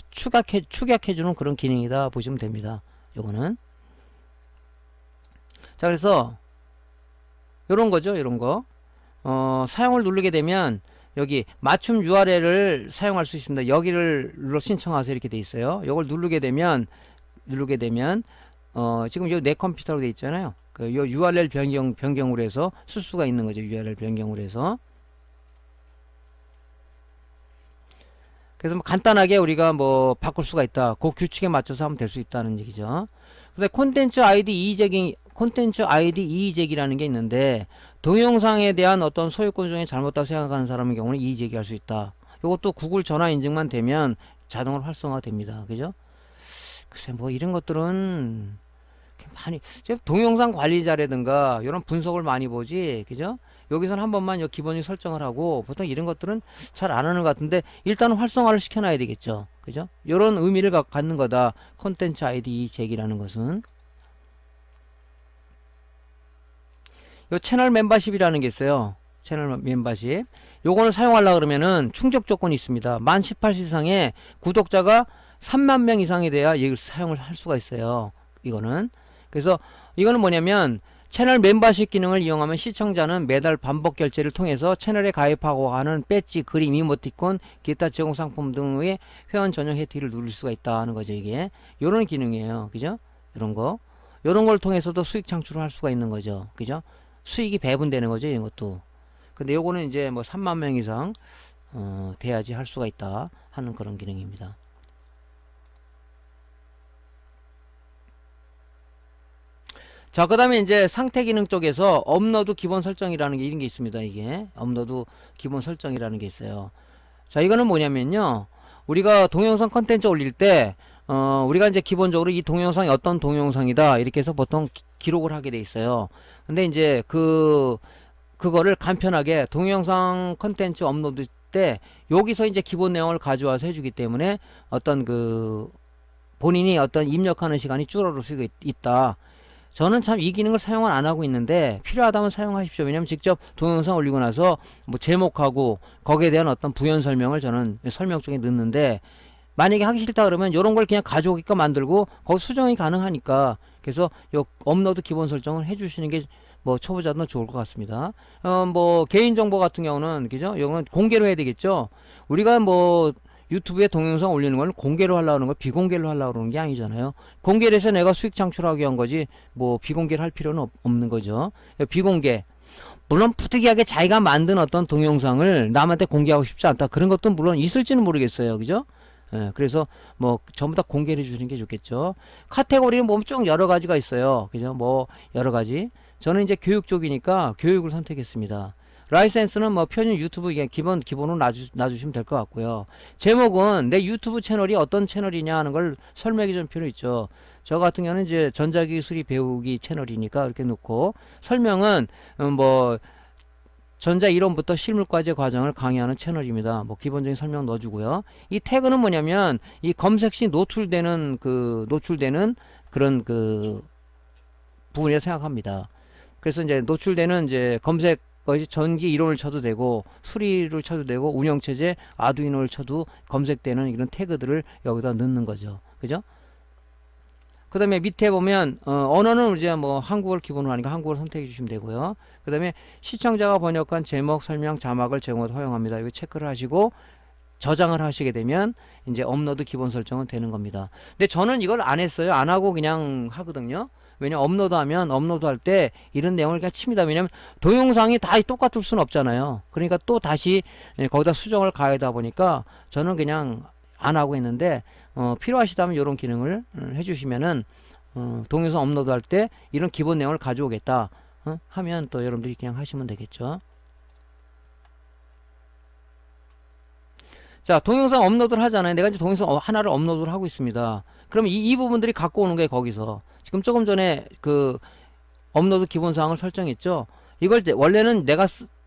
[SPEAKER 1] 축약해 주는 그런 기능이다 보시면 됩니다. 요거는. 자, 그래서 요런 거죠. 요런 거. 사용을 누르게 되면 여기 맞춤 URL을 사용할 수 있습니다. 여기를 눌러 신청하세요 이렇게 돼 있어요. 요걸 누르게 되면 지금 여기 내 컴퓨터로 돼 있잖아요. 그 요 URL 변경으로 해서 쓸 수가 있는 거죠. URL 변경으로 해서. 그래서 뭐 간단하게 우리가 뭐 바꿀 수가 있다. 그 규칙에 맞춰서 하면 될 수 있다는 얘기죠. 근데 콘텐츠 아이디 이의제기라는 게 있는데 동영상에 대한 어떤 소유권 중에 잘못다고 생각하는 사람의 경우는 이의제기할 수 있다. 이것도 구글 전화 인증만 되면 자동으로 활성화됩니다. 그죠? 글쎄 뭐 이런 것들은 많이 동영상 관리자라든가 이런 분석을 많이 보지. 그죠? 여기서는 한 번만 기본적인 설정을 하고 보통 이런 것들은 잘 안 하는 것 같은데 일단은 활성화를 시켜놔야 되겠죠. 그죠? 이런 의미를 갖는 거다. 콘텐츠 아이디 제기라는 것은. 요 채널 멤버십이라는 게 있어요. 채널 멤버십. 요거는 사용하려고 그러면은 충족 조건이 있습니다. 만 18세 이상의 구독자가 3만 명 이상이 돼야 이걸 사용을 할 수가 있어요. 이거는. 그래서 이거는 뭐냐면 채널 멤버십 기능을 이용하면 시청자는 매달 반복 결제를 통해서 채널에 가입하고 하는 배지, 그림, 이모티콘, 기타 제공 상품 등의 회원 전용 혜택을 누릴 수가 있다 하는 거죠. 이게 요런 기능이에요. 그죠? 이런 거. 요런 걸 통해서도 수익 창출을 할 수가 있는 거죠. 그죠? 수익이 배분되는 거죠. 이것도. 근데 요거는 이제 뭐 3만 명 이상 돼야지 할 수가 있다 하는 그런 기능입니다. 자, 그 다음에 이제 상태 기능 쪽에서 업로드 기본 설정이라는 게 이런 게 있습니다. 이게 업로드 기본 설정이라는 게 있어요. 자, 이거는 뭐냐면요, 우리가 동영상 컨텐츠 올릴 때 우리가 이제 기본적으로 이 동영상이 어떤 동영상이다 이렇게 해서 보통 기록을 하게 돼 있어요. 근데 이제 그거를 간편하게 동영상 컨텐츠 업로드 때 여기서 이제 기본 내용을 가져와서 해주기 때문에 어떤 본인이 어떤 입력하는 시간이 줄어들 수 있다. 저는 참 이 기능을 사용을 안 하고 있는데 필요하다면 사용하십시오. 왜냐면 직접 동영상 올리고 나서 뭐 제목하고 거기에 대한 어떤 부연 설명을 저는 설명 쪽에 넣는데 만약에 하기 싫다 그러면 이런 걸 그냥 가져오게끔 만들고 거기 수정이 가능하니까 그래서 요 업로드 기본 설정을 해주시는 게 뭐 초보자도 좋을 것 같습니다. 뭐 개인정보 같은 경우는 그죠? 이건 공개로 해야 되겠죠. 우리가 뭐 유튜브에 동영상 올리는 걸 공개로 하려고 하는 거 비공개로 하려고 그러는 게 아니잖아요. 공개를 해서 내가 수익 창출하기 위한 거지 뭐 비공개를 할 필요는 없는 거죠. 비공개. 물론 부득이하게 자기가 만든 어떤 동영상을 남한테 공개하고 싶지 않다. 그런 것도 물론 있을지는 모르겠어요. 그죠? 예, 그래서 뭐 전부 다 공개를 해주시는 게 좋겠죠. 카테고리는 보면 쭉 여러 가지가 있어요. 그죠? 뭐 여러 가지. 저는 이제 교육 쪽이니까 교육을 선택했습니다. 라이센스는 뭐 표준 유튜브 기본으로 놔주시면 될 것 같고요. 제목은 내 유튜브 채널이 어떤 채널이냐 하는 걸 설명해 줄 필요 있죠. 저 같은 경우는 이제 전자기술이 배우기 채널이니까 이렇게 놓고 설명은 뭐 전자 이론부터 실물과제 과정을 강의하는 채널입니다. 뭐 기본적인 설명 넣어주고요. 이 태그는 뭐냐면 이 검색 시 노출되는 그런 부분이라 생각합니다. 그래서 이제 노출되는 이제 검색 전기 이론을 쳐도 되고 수리를 쳐도 되고 운영체제 아두이노를 쳐도 검색되는 이런 태그들을 여기다 넣는 거죠. 그죠? 그 다음에 밑에 보면 언어는 이제 뭐 한국어를 기본으로 하니까 한국어를 선택해 주시면 되고요. 그 다음에 시청자가 번역한 제목, 설명, 자막을 제공해서 허용합니다. 이거 체크를 하시고 저장을 하시게 되면 이제 업로드 기본 설정은 되는 겁니다. 근데 저는 이걸 안 했어요. 안 하고 그냥 하거든요. 왜냐면 업로드할 때 이런 내용을 그냥 칩니다. 왜냐면 동영상이 다 똑같을 수는 없잖아요. 그러니까 또 다시 거기다 수정을 가하다 보니까 저는 그냥 안 하고 있는데, 필요하시다면 이런 기능을 해주시면은 동영상 업로드할 때 이런 기본 내용을 가져오겠다 하면 또 여러분들이 그냥 하시면 되겠죠. 자, 동영상 업로드를 하잖아요. 내가 이제 동영상 하나를 업로드를 하고 있습니다. 그럼 이 부분들이 갖고 오는 게 거기서 지금 조금 전에 그 업로드 기본사항을 설정했죠. 이걸 이제 원래는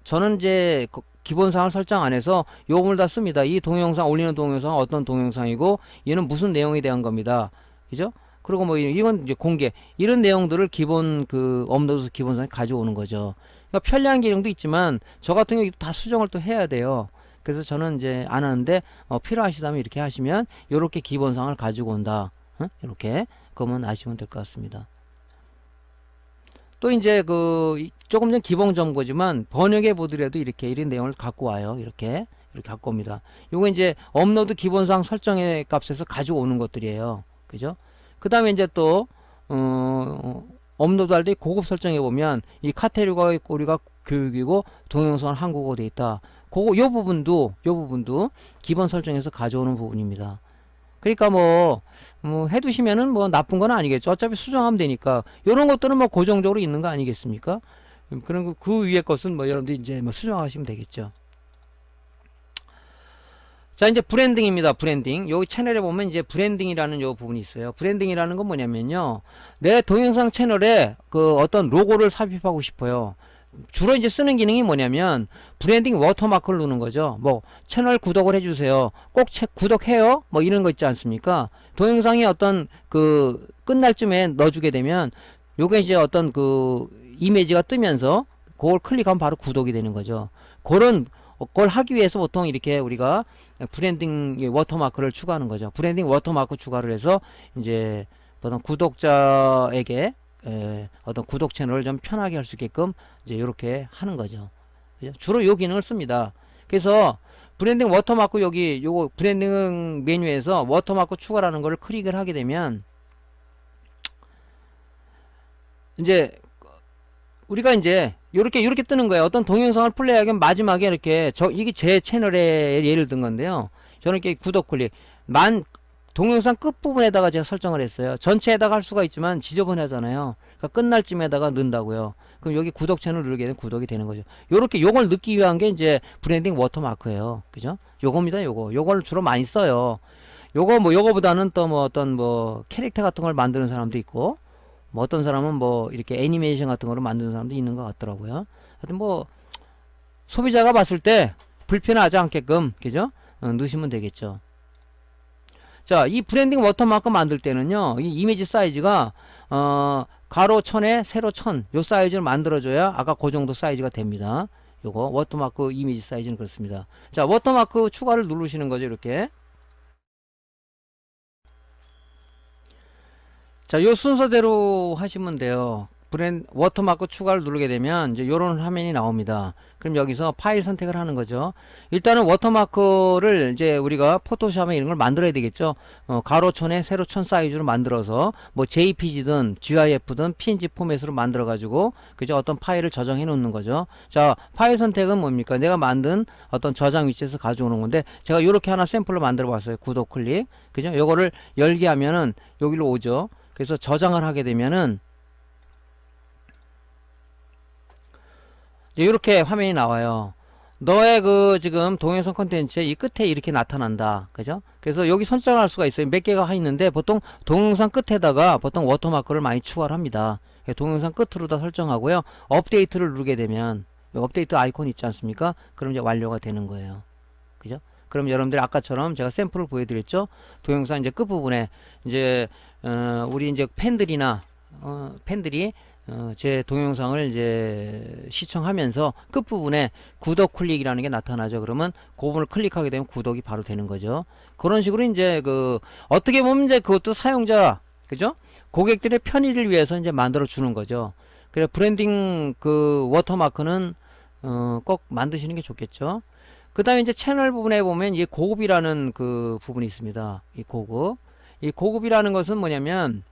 [SPEAKER 1] 저는 이제 기본사항을 설정 안 해서 요 부분을 다 씁니다. 이 동영상 올리는 동영상은 어떤 동영상이고 얘는 무슨 내용에 대한 겁니다. 그죠? 그리고 뭐 이건 이제 공개 이런 내용들을 기본 그 업로드 기본사항에 가져오는 거죠. 그러니까 편리한 기능도 있지만 저 같은 경우 다 수정을 또 해야 돼요. 그래서 저는 이제 안 하는데 필요하시다면 이렇게 하시면 요렇게 기본사항을 가지고 온다. 이렇게 그러면 아시면 될 것 같습니다. 또 이제 그 조금 전 기본 정보지만 번역해 보더라도 이런 내용을 갖고 와요. 이렇게 갖고 옵니다. 요거 이제 업로드 기본사항 설정의 값에서 가지고 오는 것들이에요. 그죠? 그 다음에 이제 또 업로드 할 때 고급 설정해 보면 이 카테고리가 교육이고 동영상은 한국어로 돼 있다. 요 부분도 기본 설정에서 가져오는 부분입니다. 그러니까 뭐 해두시면은 뭐 나쁜 건 아니겠죠. 어차피 수정하면 되니까. 요런 것들은 뭐 고정적으로 있는 거 아니겠습니까? 그런 그 위에 것은 뭐 여러분들이 이제 뭐 수정하시면 되겠죠. 자, 이제 브랜딩입니다. 브랜딩. 여기 채널에 보면 이제 브랜딩이라는 요 부분이 있어요. 브랜딩이라는 건 뭐냐면요. 내 동영상 채널에 그 어떤 로고를 삽입하고 싶어요. 주로 이제 쓰는 기능이 뭐냐면 브랜딩 워터마크를 누르는 거죠. 뭐 채널 구독을 해주세요. 꼭 구독해요. 뭐 이런 거 있지 않습니까? 동영상이 어떤 그 끝날 쯤에 넣어주게 되면 요게 이제 어떤 그 이미지가 뜨면서 그걸 클릭하면 바로 구독이 되는 거죠. 그런 걸 하기 위해서 보통 이렇게 우리가 브랜딩 워터마크를 추가하는 거죠. 브랜딩 워터마크 추가를 해서 이제 어떤 구독자에게 어떤 구독 채널을 좀 편하게 할 수 있게끔 이제 이렇게 하는 거죠. 그죠? 주로 이 기능을 씁니다. 그래서 브랜딩 워터마크 요거 브랜딩 메뉴에서 워터마크 추가라는 걸 클릭을 하게 되면 이제 우리가 이제 이렇게 뜨는 거예요. 어떤 동영상을 플레이하면 마지막에 이렇게 이게 제 채널에 예를 든 건데요. 저는 이렇게 구독 클릭 동영상 끝부분에다가 제가 설정을 했어요. 전체에다가 할 수가 있지만 지저분하잖아요. 그러니까 끝날 쯤에다가 넣는다고요. 그럼 여기 구독 채널 누르게 되면 구독이 되는 거죠. 요걸 넣기 위한 게 이제 브랜딩 워터마크예요. 그죠? 요겁니다. 요걸 주로 많이 써요. 요거보다는 또 뭐 어떤 뭐 캐릭터 같은 걸 만드는 사람도 있고, 뭐 어떤 사람은 뭐 이렇게 애니메이션 같은 거를 만드는 사람도 있는 것 같더라고요. 하여튼 뭐 소비자가 봤을 때 불편하지 않게끔, 그죠? 넣으시면 되겠죠. 자, 이 브랜딩 워터마크 만들 때는요, 이 이미지 사이즈가 가로 1000에 세로 1000 요 사이즈를 만들어줘야 아까 그 정도 사이즈가 됩니다. 요거 워터마크 이미지 사이즈는 그렇습니다. 자, 워터마크 추가를 누르시는 거죠. 이렇게. 자, 요 순서대로 하시면 돼요. 워터마크 추가를 누르게 되면 이제 요런 화면이 나옵니다. 그럼 여기서 파일 선택을 하는 거죠. 일단은 워터마크를 이제 우리가 포토샵에 이런 걸 만들어야 되겠죠. 가로 1000에 세로 1000 사이즈로 만들어서 뭐 JPG든 GIF든 PNG 포맷으로 만들어 가지고 그죠? 어떤 파일을 저장해 놓는 거죠. 자, 파일 선택은 뭡니까? 내가 만든 어떤 저장 위치에서 가져오는 건데 제가 요렇게 하나 샘플로 만들어 봤어요. 구독 클릭. 그죠? 요거를 열게 하면은 여기로 오죠. 그래서 저장을 하게 되면은 이렇게 화면이 나와요. 너의 그 지금 동영상 콘텐츠의 이 끝에 이렇게 나타난다. 그죠? 그래서 여기 설정할 수가 있어요. 몇 개가 있는데 보통 동영상 끝에다가 보통 워터마크를 많이 추가를 합니다. 동영상 끝으로 다 설정하고요. 업데이트를 누르게 되면 업데이트 아이콘 있지 않습니까? 그럼 이제 완료가 되는 거예요. 그죠? 그럼 여러분들 아까처럼 제가 샘플을 보여드렸죠? 동영상 이제 끝부분에 이제 우리 이제 팬들이 제 동영상을 이제 시청하면서 끝부분에 구독 클릭이라는 게 나타나죠. 그러면 그 부분을 클릭하게 되면 구독이 바로 되는 거죠. 그런 식으로 이제 어떻게 보면 이제 그것도 사용자, 그죠? 고객들의 편의를 위해서 이제 만들어 주는 거죠. 그래 브랜딩 워터마크는 꼭 만드시는 게 좋겠죠. 그 다음에 이제 채널 부분에 보면 이 고급이라는 그 부분이 있습니다. 이 고급. 이 고급이라는 것은 뭐냐면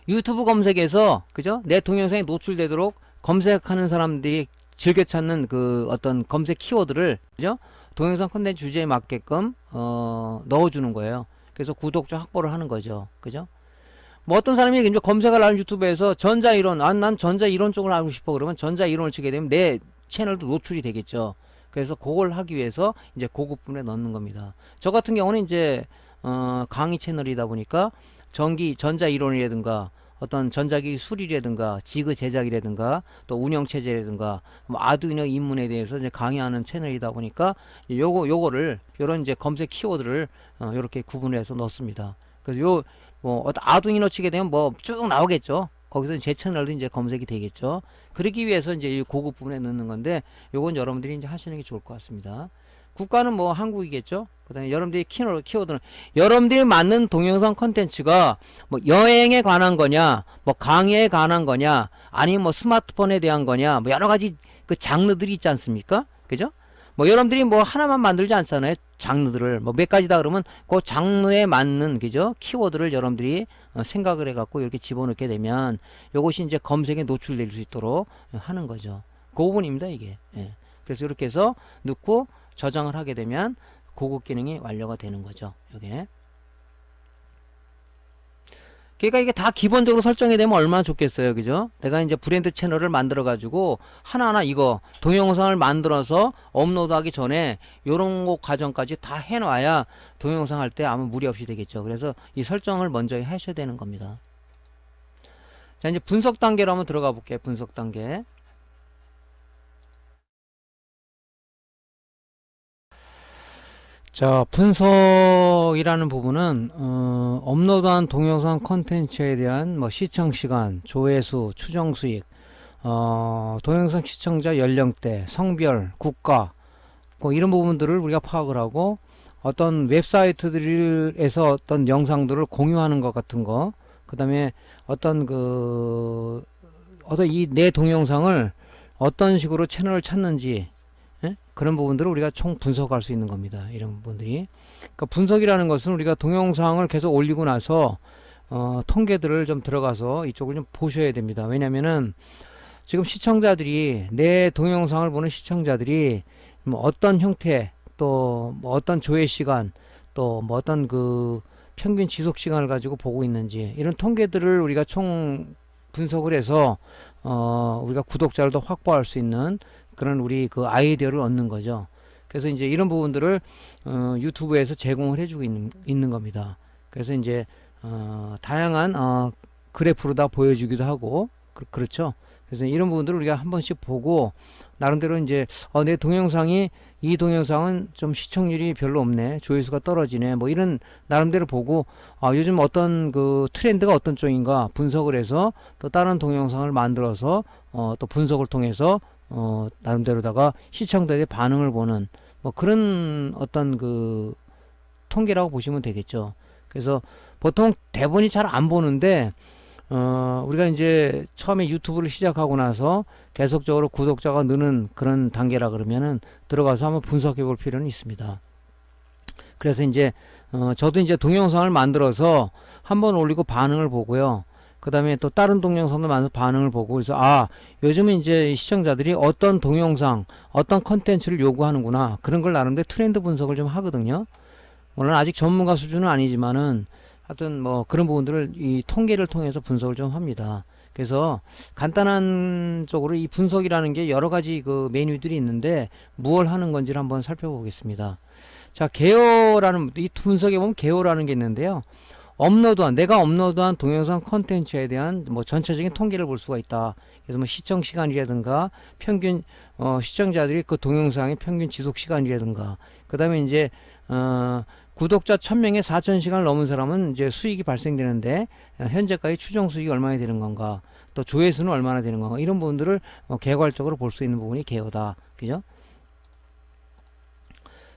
[SPEAKER 1] 유튜브 검색에서 그죠? 내 동영상이 노출되도록 검색하는 사람들이 즐겨 찾는 그 어떤 검색 키워드를 그죠? 동영상 콘텐츠 주제에 맞게끔 넣어주는 거예요. 그래서 구독자 확보를 하는 거죠. 그죠? 뭐 어떤 사람이 이제 검색을 하는 유튜브에서 전자이론, 난 전자이론 쪽을 알고 싶어 그러면 전자이론을 치게 되면 내 채널도 노출이 되겠죠. 그래서 그걸 하기 위해서 이제 고급 분에 넣는 겁니다. 저 같은 경우는 이제 강의 채널이다 보니까 전자이론이라든가 어떤 전자기기 수리라든가 지그 제작이라든가 또 운영 체제라든가 뭐 아두이노 입문에 대해서 이제 강의하는 채널이다 보니까 요거를 요런 이제 검색 키워드를 요렇게 구분해서 넣습니다. 그래서 뭐 아두이노 치게 되면 뭐 쭉 나오겠죠. 거기서 제 채널도 이제 검색이 되겠죠. 그러기 위해서 이제 이 고급 부분에 넣는 건데 요건 여러분들이 이제 하시는 게 좋을 것 같습니다. 국가는 뭐 한국이겠죠. 그 다음에 여러분들이 키워드는 여러분들이 맞는 동영상 컨텐츠가 뭐 여행에 관한 거냐 뭐 강의에 관한 거냐 아니면 뭐 스마트폰에 대한 거냐 뭐 여러가지 그 장르들이 있지 않습니까? 그죠? 뭐 여러분들이 뭐 하나만 만들지 않잖아요. 장르들을 뭐 몇 가지다 그러면 그 장르에 맞는 그죠? 키워드를 여러분들이 생각을 해갖고 이렇게 집어넣게 되면 요것이 이제 검색에 노출될 수 있도록 하는 거죠. 그 부분입니다 이게. 예. 그래서 이렇게 해서 넣고 저장을 하게 되면 고급 기능이 완료가 되는 거죠. 요게. 그러니까 이게 다 기본적으로 설정이 되면 얼마나 좋겠어요. 그죠? 내가 이제 브랜드 채널을 만들어 가지고 하나하나 이거 동영상을 만들어서 업로드하기 전에 요런 거 과정까지 다 해놔야 동영상 할 때 아무 무리 없이 되겠죠. 그래서 이 설정을 먼저 하셔야 되는 겁니다. 자, 이제 분석 단계로 한번 들어가 볼게요. 분석 단계. 자, 분석이라는 부분은 업로드한 동영상 콘텐츠에 대한 뭐 시청시간, 조회수, 추정수익, 동영상 시청자 연령대, 성별, 국가 뭐 이런 부분들을 우리가 파악을 하고 어떤 웹사이트들에서 어떤 영상들을 공유하는 것 같은 거, 그 다음에 어떤 이 내 동영상을 어떤 식으로 채널을 찾는지 예? 그런 부분들을 우리가 총 분석할 수 있는 겁니다. 이런 부분들이. 그러니까 분석이라는 것은 우리가 동영상을 계속 올리고 나서 통계들을 좀 들어가서 이쪽을 좀 보셔야 됩니다. 왜냐면은 지금 시청자들이 내 동영상을 보는 시청자들이 뭐 어떤 형태 또 뭐 어떤 조회 시간 또 뭐 어떤 그 평균 지속 시간을 가지고 보고 있는지 이런 통계들을 우리가 총 분석을 해서 우리가 구독자를 더 확보할 수 있는 그런 우리 그 아이디어를 얻는 거죠. 그래서 이제 이런 부분들을 유튜브에서 제공을 해주고 있는 겁니다. 그래서 이제 다양한 그래프로 다 보여주기도 하고 그렇죠. 그래서 이런 부분들을 우리가 한 번씩 보고 나름대로 이제 내 동영상이 이 동영상은 좀 시청률이 별로 없네, 조회수가 떨어지네, 뭐 이런 나름대로 보고 요즘 어떤 그 트렌드가 어떤 쪽인가 분석을 해서 또 다른 동영상을 만들어서 또 분석을 통해서 나름대로다가 시청자들의 반응을 보는 뭐 그런 어떤 그 통계라고 보시면 되겠죠. 그래서 보통 대부분이 잘 안 보는데 우리가 이제 처음에 유튜브를 시작하고 나서 계속적으로 구독자가 느는 그런 단계라 그러면은 들어가서 한번 분석해 볼 필요는 있습니다. 그래서 이제 저도 이제 동영상을 만들어서 한번 올리고 반응을 보고요. 그 다음에 또 다른 동영상도 만들어서 반응을 보고 그래서 요즘은 이제 시청자들이 어떤 동영상 어떤 컨텐츠를 요구하는구나 그런 걸 나름대로 트렌드 분석을 좀 하거든요. 물론 아직 전문가 수준은 아니지만은 하여튼 뭐 그런 부분들을 이 통계를 통해서 분석을 좀 합니다. 그래서 간단한 쪽으로 이 분석이라는 게 여러 가지 그 메뉴들이 있는데 무엇을 하는 건지를 한번 살펴보겠습니다. 자, 개요라는 이 분석에 보면 개요라는 게 있는데요. 내가 업로드한 동영상 컨텐츠에 대한 뭐 전체적인 통계를 볼 수가 있다. 그래서 뭐 시청 시간이라든가 평균 시청자들이 그 동영상의 평균 지속 시간이라든가 그 다음에 이제 구독자 1000명에 4000시간을 넘은 사람은 이제 수익이 발생되는데 현재까지 추정 수익이 얼마나 되는 건가, 또 조회수는 얼마나 되는 건가, 이런 부분들을 개괄적으로 볼 수 있는 부분이 개요다. 그죠?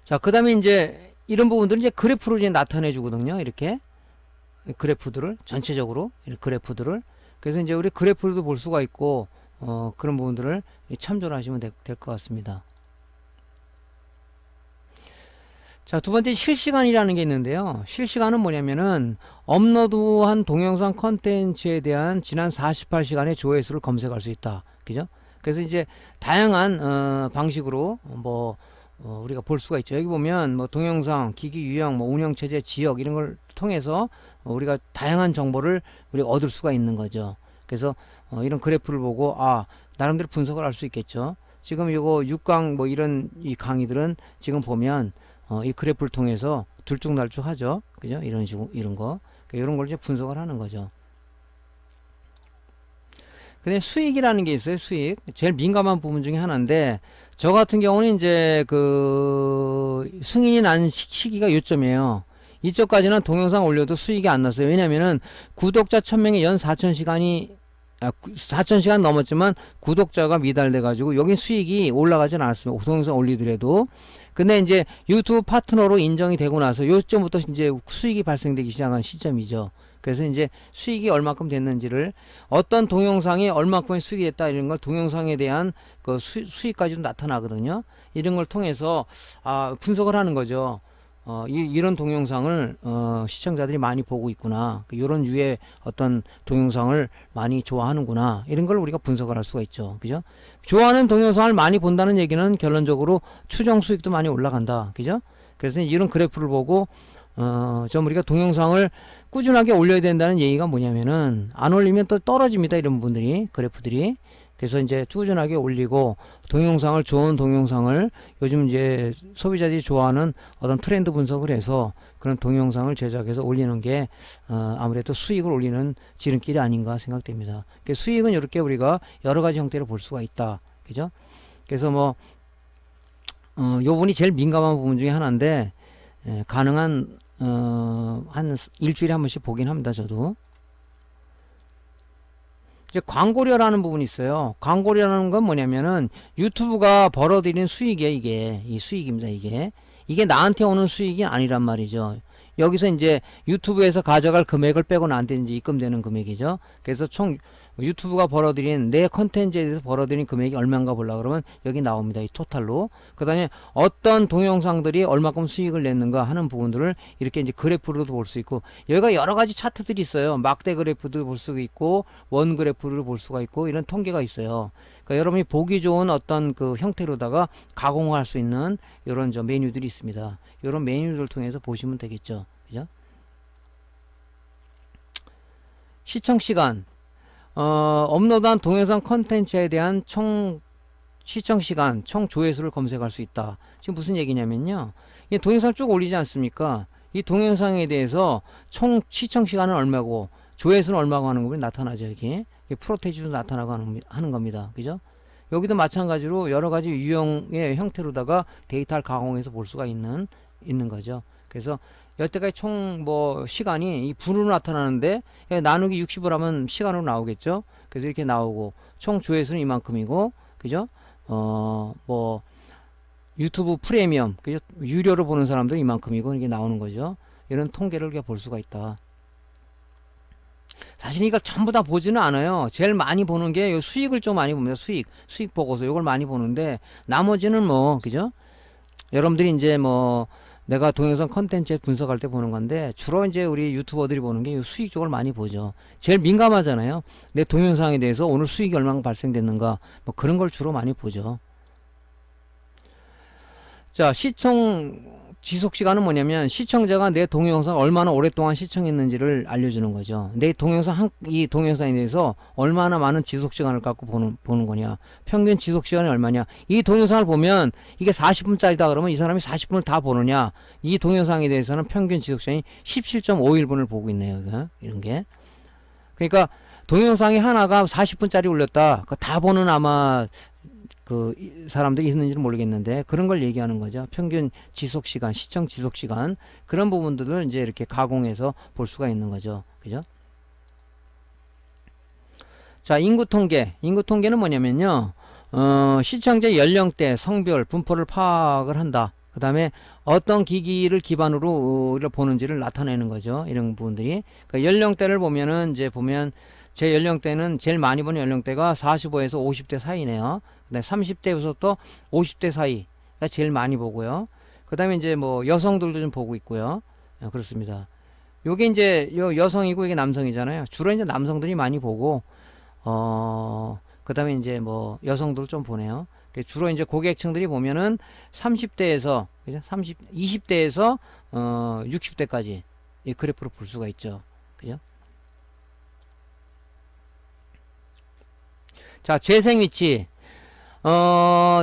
[SPEAKER 1] 자, 그 다음에 이제 이런 부분들은 이제 그래프로 이제 나타내 주거든요. 이렇게 그래프들을 전체적으로 이렇게 그래프들을. 그래서 이제 우리 그래프도 볼 수가 있고 그런 부분들을 참조를 하시면 될 것 같습니다. 자, 두 번째 실시간이라는 게 있는데요. 실시간은 뭐냐면은 업로드한 동영상 컨텐츠에 대한 지난 48시간의 조회수를 검색할 수 있다. 그죠? 그래서 이제 다양한 방식으로 우리가 볼 수가 있죠. 여기 보면 뭐 동영상, 기기 유형, 뭐 운영 체제, 지역 이런 걸 통해서 우리가 다양한 정보를 우리가 얻을 수가 있는 거죠. 그래서 이런 그래프를 보고 나름대로 분석을 할 수 있겠죠. 지금 이거 6강 뭐 이런 이 강의들은 지금 보면 이 그래프를 통해서 들쭉날쭉하죠. 그죠? 이런 식으로 이런 거. 이런 걸 이제 분석을 하는 거죠. 근데 수익이라는 게 있어요. 수익. 제일 민감한 부분 중에 하나인데 저 같은 경우는 이제 그 승인이 난 시기가 요점이에요. 이쪽까지는 동영상 올려도 수익이 안 났어요. 왜냐면은 구독자 1000명이 연 4000시간이 4000시간 넘었지만 구독자가 미달돼 가지고 여긴 수익이 올라가진 않았습니다. 동영상 올리더라도. 근데 이제 유튜브 파트너로 인정이 되고 나서 요점부터 이제 수익이 발생되기 시작한 시점이죠. 그래서 이제 수익이 얼마큼 됐는지를 어떤 동영상이 얼마큼의 수익이 됐다 이런 걸 동영상에 대한 그 수익까지도 나타나거든요. 이런 걸 통해서 분석을 하는 거죠. 이런 동영상을 시청자들이 많이 보고 있구나. 이런 유의 어떤 동영상을 많이 좋아하는구나. 이런 걸 우리가 분석을 할 수가 있죠. 그죠? 좋아하는 동영상을 많이 본다는 얘기는 결론적으로 추정 수익도 많이 올라간다. 그죠? 그래서 이런 그래프를 보고 좀 우리가 동영상을 꾸준하게 올려야 된다는 얘기가 뭐냐면은 안 올리면 또 떨어집니다. 이런 분들이 그래프들이. 그래서 이제 꾸준하게 올리고 동영상을 좋은 동영상을 요즘 이제 소비자들이 좋아하는 어떤 트렌드 분석을 해서 그런 동영상을 제작해서 올리는 게 아무래도 수익을 올리는 지름길이 아닌가 생각됩니다. 수익은 이렇게 우리가 여러 가지 형태로 볼 수가 있다. 그죠? 그래서 요 부분이 제일 민감한 부분 중에 하나인데 가능한 한 일주일에 한 번씩 보긴 합니다. 저도. 이제 광고료라는 부분이 있어요. 광고료라는 건 뭐냐면은 유튜브가 벌어들이는 수익이에요. 이 수익입니다. 이게 나한테 오는 수익이 아니란 말이죠. 여기서 이제 유튜브에서 가져갈 금액을 빼고 나한테 이제 입금되는 금액이죠. 그래서 총 유튜브가 벌어들인 내 컨텐츠에 대해서 벌어들인 금액이 얼마인가 보려고 그러면 여기 나옵니다. 이 토탈로. 그 다음에 어떤 동영상들이 얼마큼 수익을 냈는가 하는 부분들을 이렇게 이제 그래프로도 볼 수 있고, 여기가 여러 가지 차트들이 있어요. 막대 그래프도 볼 수가 있고, 원 그래프를 볼 수가 있고, 이런 통계가 있어요. 그러니까 여러분이 보기 좋은 어떤 그 형태로다가 가공할 수 있는 이런 메뉴들이 있습니다. 이런 메뉴를 통해서 보시면 되겠죠. 그죠? 시청 시간. 업로드한 동영상 컨텐츠에 대한 총 시청시간, 총 조회수를 검색할 수 있다. 지금 무슨 얘기냐면요. 이 동영상을 쭉 올리지 않습니까? 이 동영상에 대해서 총 시청시간은 얼마고 조회수는 얼마고 하는 것이 나타나죠. 여기 프로테이지도 나타나고 하는 겁니다. 그죠? 여기도 마찬가지로 여러 가지 유형의 형태로다가 데이터를 가공해서 볼 수가 있는 거죠. 그래서 여태까지 총 시간이 이 분으로 나타나는데 나누기 60을 하면 시간으로 나오겠죠. 그래서 이렇게 나오고 총 조회수는 이만큼이고, 그죠? 유튜브 프리미엄, 그죠? 유료로 보는 사람들은 이만큼이고 이게 나오는 거죠. 이런 통계를 우리가 볼 수가 있다. 사실 이걸 전부 다 보지는 않아요. 제일 많이 보는 게 수익을 좀 많이 봅니다. 수익 보고서 이걸 많이 보는데 나머지는 그죠? 여러분들이 이제 내가 동영상 컨텐츠 분석할 때 보는 건데 주로 이제 우리 유튜버들이 보는 게 수익 쪽을 많이 보죠. 제일 민감하잖아요. 내 동영상에 대해서 오늘 수익이 얼마나 발생됐는가 그런 걸 주로 많이 보죠. 자, 시청 지속시간은 뭐냐면 시청자가 내 동영상 얼마나 오랫동안 시청했는지를 알려주는 거죠. 내 동영상 이 동영상에 대해서 얼마나 많은 지속시간을 갖고 보는 거냐, 평균 지속시간이 얼마냐. 이 동영상을 보면 이게 40분짜리다 그러면 이 사람이 40분을 다 보느냐. 이 동영상에 대해서는 평균 지속시간이 17.51분을 보고 있네요. 이런 게. 그러니까 동영상이 하나가 40분짜리 올렸다. 다 보는 아마 사람들이 있는지는 모르겠는데 그런 걸 얘기하는 거죠. 평균 지속시간, 시청 지속시간, 그런 부분들을 이제 이렇게 가공해서 볼 수가 있는 거죠. 그죠? 자, 인구 통계는 뭐냐면요. 시청자 연령대, 성별, 분포를 파악을 한다. 그 다음에 어떤 기기를 기반으로 보는지를 나타내는 거죠. 이런 부분들이. 그러니까 연령대를 보면은 제 연령대는 제일 많이 보는 연령대가 45에서 50대 사이네요. 30대에서부터 50대 사이가 제일 많이 보고요. 그 다음에 이제 뭐 여성들도 좀 보고 있고요. 그렇습니다. 요게 이제 여성이고 이게 남성이잖아요. 주로 이제 남성들이 많이 보고, 그 다음에 이제 뭐 여성들 좀 보네요. 주로 이제 고객층들이 보면은 30대에서, 그죠? 20대에서, 60대까지 이 그래프로 볼 수가 있죠. 그죠? 자, 재생 위치.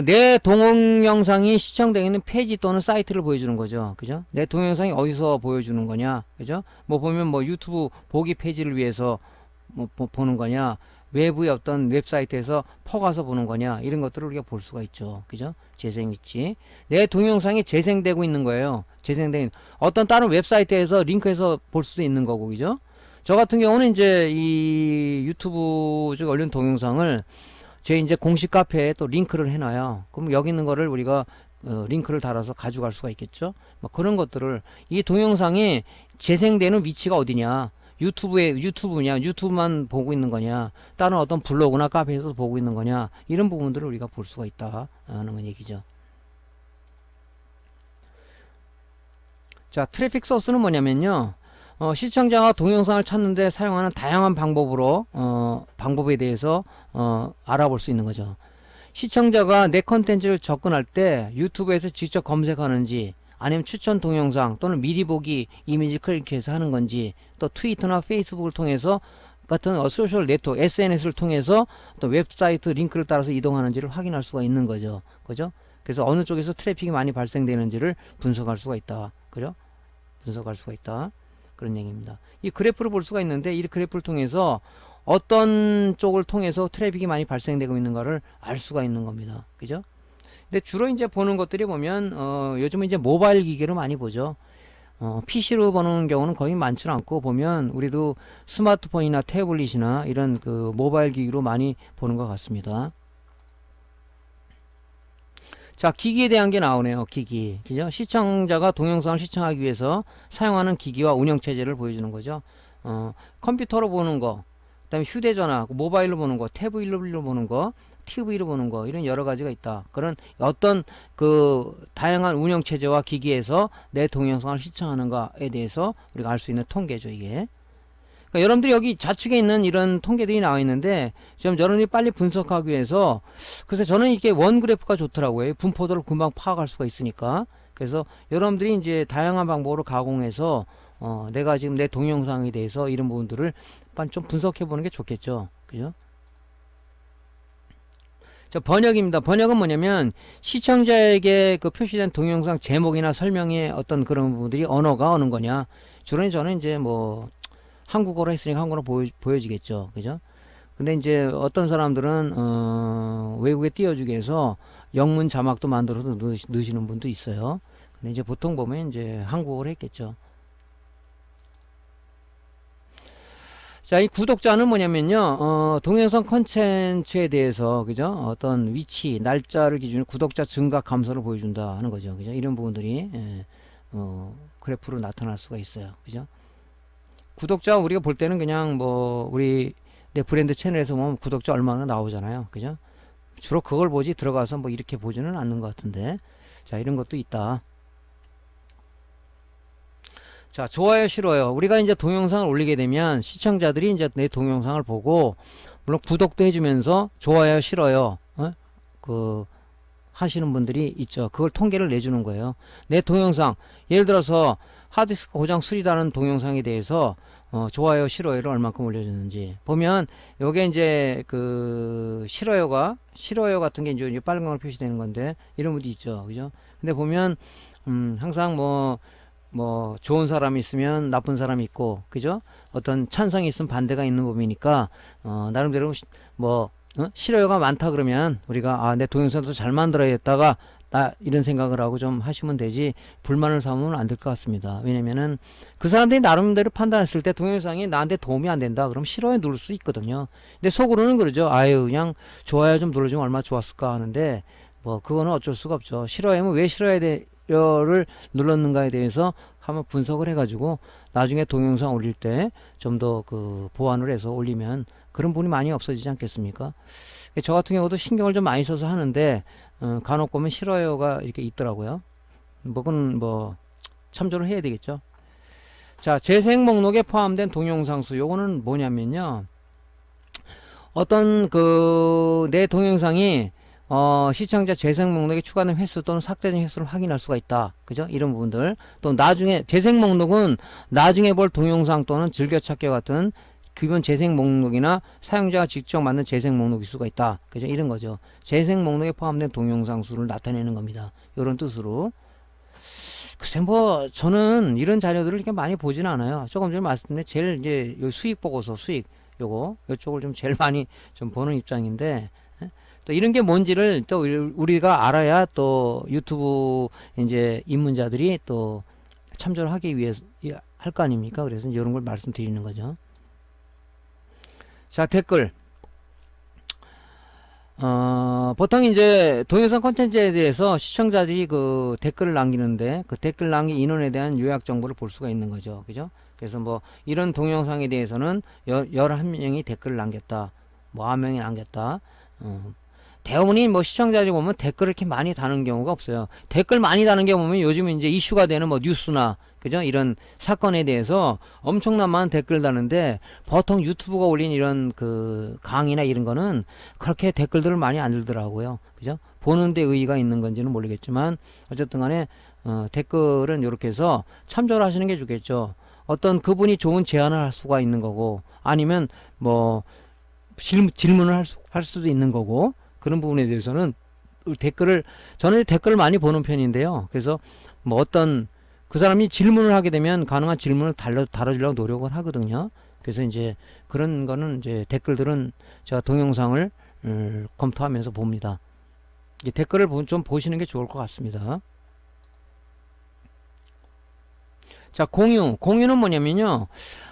[SPEAKER 1] 내 동영상이 시청되어 있는 페이지 또는 사이트를 보여주는 거죠. 그죠? 내 동영상이 어디서 보여주는 거냐. 그죠? 뭐 보면 뭐 유튜브 보기 페이지를 위해서 뭐 보는 거냐. 외부의 어떤 웹사이트에서 퍼가서 보는 거냐. 이런 것들을 우리가 볼 수가 있죠. 그죠? 재생 위치. 내 동영상이 재생되고 있는 거예요. 재생된 어떤 다른 웹사이트에서 링크해서 볼 수도 있는 거고. 그죠? 저 같은 경우는 이제 이 유튜브 쪽 올린 동영상을 제 이제 공식 카페에 또 링크를 해놔요. 그럼 여기 있는 거를 우리가 링크를 달아서 가져갈 수가 있겠죠. 뭐 그런 것들을 이 동영상이 재생되는 위치가 어디냐, 유튜브냐, 유튜브만 보고 있는 거냐, 다른 어떤 블로그나 카페에서 보고 있는 거냐, 이런 부분들을 우리가 볼 수가 있다 하는 얘기죠. 자, 트래픽 소스는 뭐냐면요. 시청자가 동영상을 찾는데 사용하는 다양한 방법에 대해서 알아볼 수 있는 거죠. 시청자가 내 컨텐츠를 접근할 때 유튜브에서 직접 검색하는지, 아니면 추천 동영상 또는 미리 보기 이미지 클릭해서 하는 건지, 또 트위터나 페이스북을 통해서 같은 소셜 네트워크 SNS를 통해서 또 웹사이트 링크를 따라서 이동하는지를 확인할 수가 있는 거죠. 그죠? 그래서 어느 쪽에서 트래픽이 많이 발생되는지를 분석할 수가 있다. 그죠? 분석할 수가 있다. 그런 얘기입니다. 이 그래프를 볼 수가 있는데, 이 그래프를 통해서 어떤 쪽을 통해서 트래픽이 많이 발생되고 있는가를 알 수가 있는 겁니다. 그죠? 근데 주로 이제 보는 것들이 보면, 요즘은 이제 모바일 기기로 많이 보죠. PC로 보는 경우는 거의 많지 않고, 보면 우리도 스마트폰이나 태블릿이나 이런 그 모바일 기기로 많이 보는 것 같습니다. 자, 기기에 대한 게 나오네요. 기기. 그죠? 시청자가 동영상을 시청하기 위해서 사용하는 기기와 운영체제를 보여주는 거죠. 컴퓨터로 보는 거, 그 다음에 휴대전화, 모바일로 보는 거, 태블릿로 보는 거, TV로 보는 거, 이런 여러 가지가 있다. 그런 어떤 그 다양한 운영체제와 기기에서 내 동영상을 시청하는가에 대해서 우리가 알 수 있는 통계죠, 이게. 그러니까 여러분들이 여기 좌측에 있는 이런 통계들이 나와 있는데, 지금 여러분들이 빨리 분석하기 위해서, 그래서 저는 이게 원 그래프가 좋더라고요. 분포도를 금방 파악할 수가 있으니까. 그래서 여러분들이 이제 다양한 방법으로 가공해서 내가 지금 내 동영상에 대해서 이런 부분들을 좀 분석해 보는 게 좋겠죠. 그죠? 자, 번역입니다. 번역은 뭐냐면 시청자에게 그 표시된 동영상 제목이나 설명의 어떤 그런 부분들이 언어가 어느 거냐. 주로 저는 이제 뭐 한국어로 했으니까 한국어로 보여지겠죠. 그죠? 근데 이제 어떤 사람들은 외국에 띄워주기 위해서 영문 자막도 만들어서 넣으시는 분도 있어요. 근데 이제 보통 보면 이제 한국어로 했겠죠. 자, 이 구독자는 뭐냐면요, 동영상 콘텐츠에 대해서, 그죠? 어떤 위치, 날짜를 기준으로 구독자 증가 감소를 보여준다 하는 거죠. 그죠? 이런 부분들이, 그래프로 나타날 수가 있어요. 그죠? 구독자 우리가 볼 때는 그냥 뭐, 우리 내 브랜드 채널에서 보면 구독자 얼마나 나오잖아요. 그죠? 주로 그걸 보지 들어가서 뭐 이렇게 보지는 않는 것 같은데. 자, 이런 것도 있다. 자, 좋아요, 싫어요. 우리가 이제 동영상을 올리게 되면 시청자들이 이제 내 동영상을 보고, 물론 구독도 해주면서 좋아요, 싫어요, 그, 하시는 분들이 있죠. 그걸 통계를 내주는 거예요. 내 동영상, 예를 들어서 하드디스크 고장 수리다는 동영상에 대해서, 좋아요, 싫어요를 얼만큼 올려줬는지. 보면, 요게 이제 그, 싫어요 같은 게 이제 빨간색으로 표시되는 건데, 이런 분도 있죠. 그죠? 근데 보면, 항상 뭐 좋은 사람이 있으면 나쁜 사람이 있고, 그죠? 어떤 찬성이 있으면 반대가 있는 법이니까 나름대로 싫어요가 많다 그러면 우리가 내 동영상도 잘 만들어야겠다가 이런 생각을 하고 좀 하시면 되지, 불만을 삼으면 안 될 것 같습니다. 왜냐면은 그 사람들이 나름대로 판단했을 때 동영상이 나한테 도움이 안 된다 그럼 싫어요 누를 수 있거든요. 근데 속으로는 그러죠. 아유, 그냥 좋아요 좀 눌러주면 얼마나 좋았을까 하는데, 뭐 그거는 어쩔 수가 없죠. 싫어하면 왜 싫어야 돼 를 눌렀는가에 대해서 한번 분석을 해가지고 나중에 동영상 올릴 때 좀 더 그 보완을 해서 올리면 그런 부분이 많이 없어지지 않겠습니까? 저 같은 경우도 신경을 좀 많이 써서 하는데 간혹 보면 싫어요가 이렇게 있더라고요. 그건 뭐 참조를 해야 되겠죠. 자, 재생 목록에 포함된 동영상 수. 요거는 뭐냐면요, 어떤 내 동영상이 시청자 재생 목록에 추가된 횟수 또는 삭제된 횟수를 확인할 수가 있다. 그죠? 이런 부분들. 또 나중에 재생 목록은 나중에 볼 동영상 또는 즐겨찾기와 같은 기본 재생 목록이나 사용자가 직접 만든 재생 목록일 수가 있다. 그죠? 이런 거죠. 재생 목록에 포함된 동영상 수를 나타내는 겁니다. 이런 뜻으로. 글쎄, 뭐 저는 이런 자료들을 이렇게 많이 보지는 않아요. 조금 전에 말씀드린 제일 이제 요 수익 보고서, 수익 요쪽을 좀 제일 많이 좀 보는 입장인데, 또 이런 게 뭔지를 또 우리가 알아야 또 유튜브 이제 입문자들이 또 참조를 하기 위해서 할 거 아닙니까? 그래서 이런 걸 말씀드리는 거죠. 자, 댓글. 보통 이제 동영상 콘텐츠에 대해서 시청자들이 댓글을 남기는데, 댓글 남긴 인원에 대한 요약 정보를 볼 수가 있는 거죠. 그죠? 그래서 뭐 이런 동영상에 대해서는 11명이 댓글을 남겼다. 뭐 9명이 남겼다. 대부분이 뭐 시청자들이 보면 댓글을 이렇게 많이 다는 경우가 없어요. 댓글 많이 다는 게 보면 요즘 이제 이슈가 되는 뭐 뉴스나, 그죠? 이런 사건에 대해서 엄청난 많은 댓글 다는데, 보통 유튜브가 올린 이런 강의나 이런 거는 그렇게 댓글들을 많이 안 들더라고요. 그죠? 보는데 의의가 있는 건지는 모르겠지만, 어쨌든 간에, 댓글은 이렇게 해서 참조를 하시는 게 좋겠죠. 어떤 그분이 좋은 제안을 할 수가 있는 거고, 아니면 뭐, 질문을 할 수도 있는 거고, 그런 부분에 대해서는 저는 댓글을 많이 보는 편인데요. 그래서 뭐 어떤 그 사람이 질문을 하게 되면 가능한 질문을 다뤄주려고 노력을 하거든요. 그래서 이제 그런 거는 이제 댓글들은 제가 동영상을 검토하면서 봅니다. 이제 댓글을 좀 보시는 게 좋을 것 같습니다. 자, 공유는 뭐냐면요,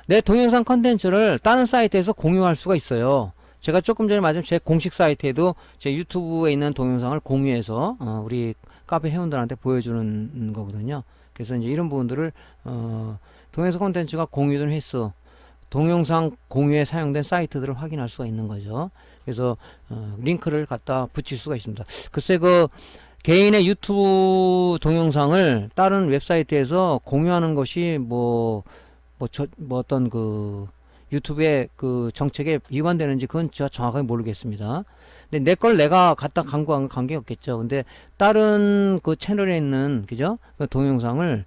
[SPEAKER 1] 내 동영상 컨텐츠를 다른 사이트에서 공유할 수가 있어요. 제가 조금 전에 말씀 제 공식 사이트에도 제 유튜브에 있는 동영상을 공유해서 우리 카페 회원들한테 보여주는 거거든요. 그래서 이제 이런 부분들을 동영상 콘텐츠가 공유된 횟수, 동영상 공유에 사용된 사이트들을 확인할 수가 있는 거죠. 그래서 링크를 갖다 붙일 수가 있습니다. 글쎄, 개인의 유튜브 동영상을 다른 웹사이트에서 공유하는 것이 어떤 유튜브의 정책에 위반되는지 그건 제가 정확하게 모르겠습니다. 근데 내 걸 내가 갖다 광고한 관계 없겠죠. 근데 다른 채널에 있는, 그죠? 동영상을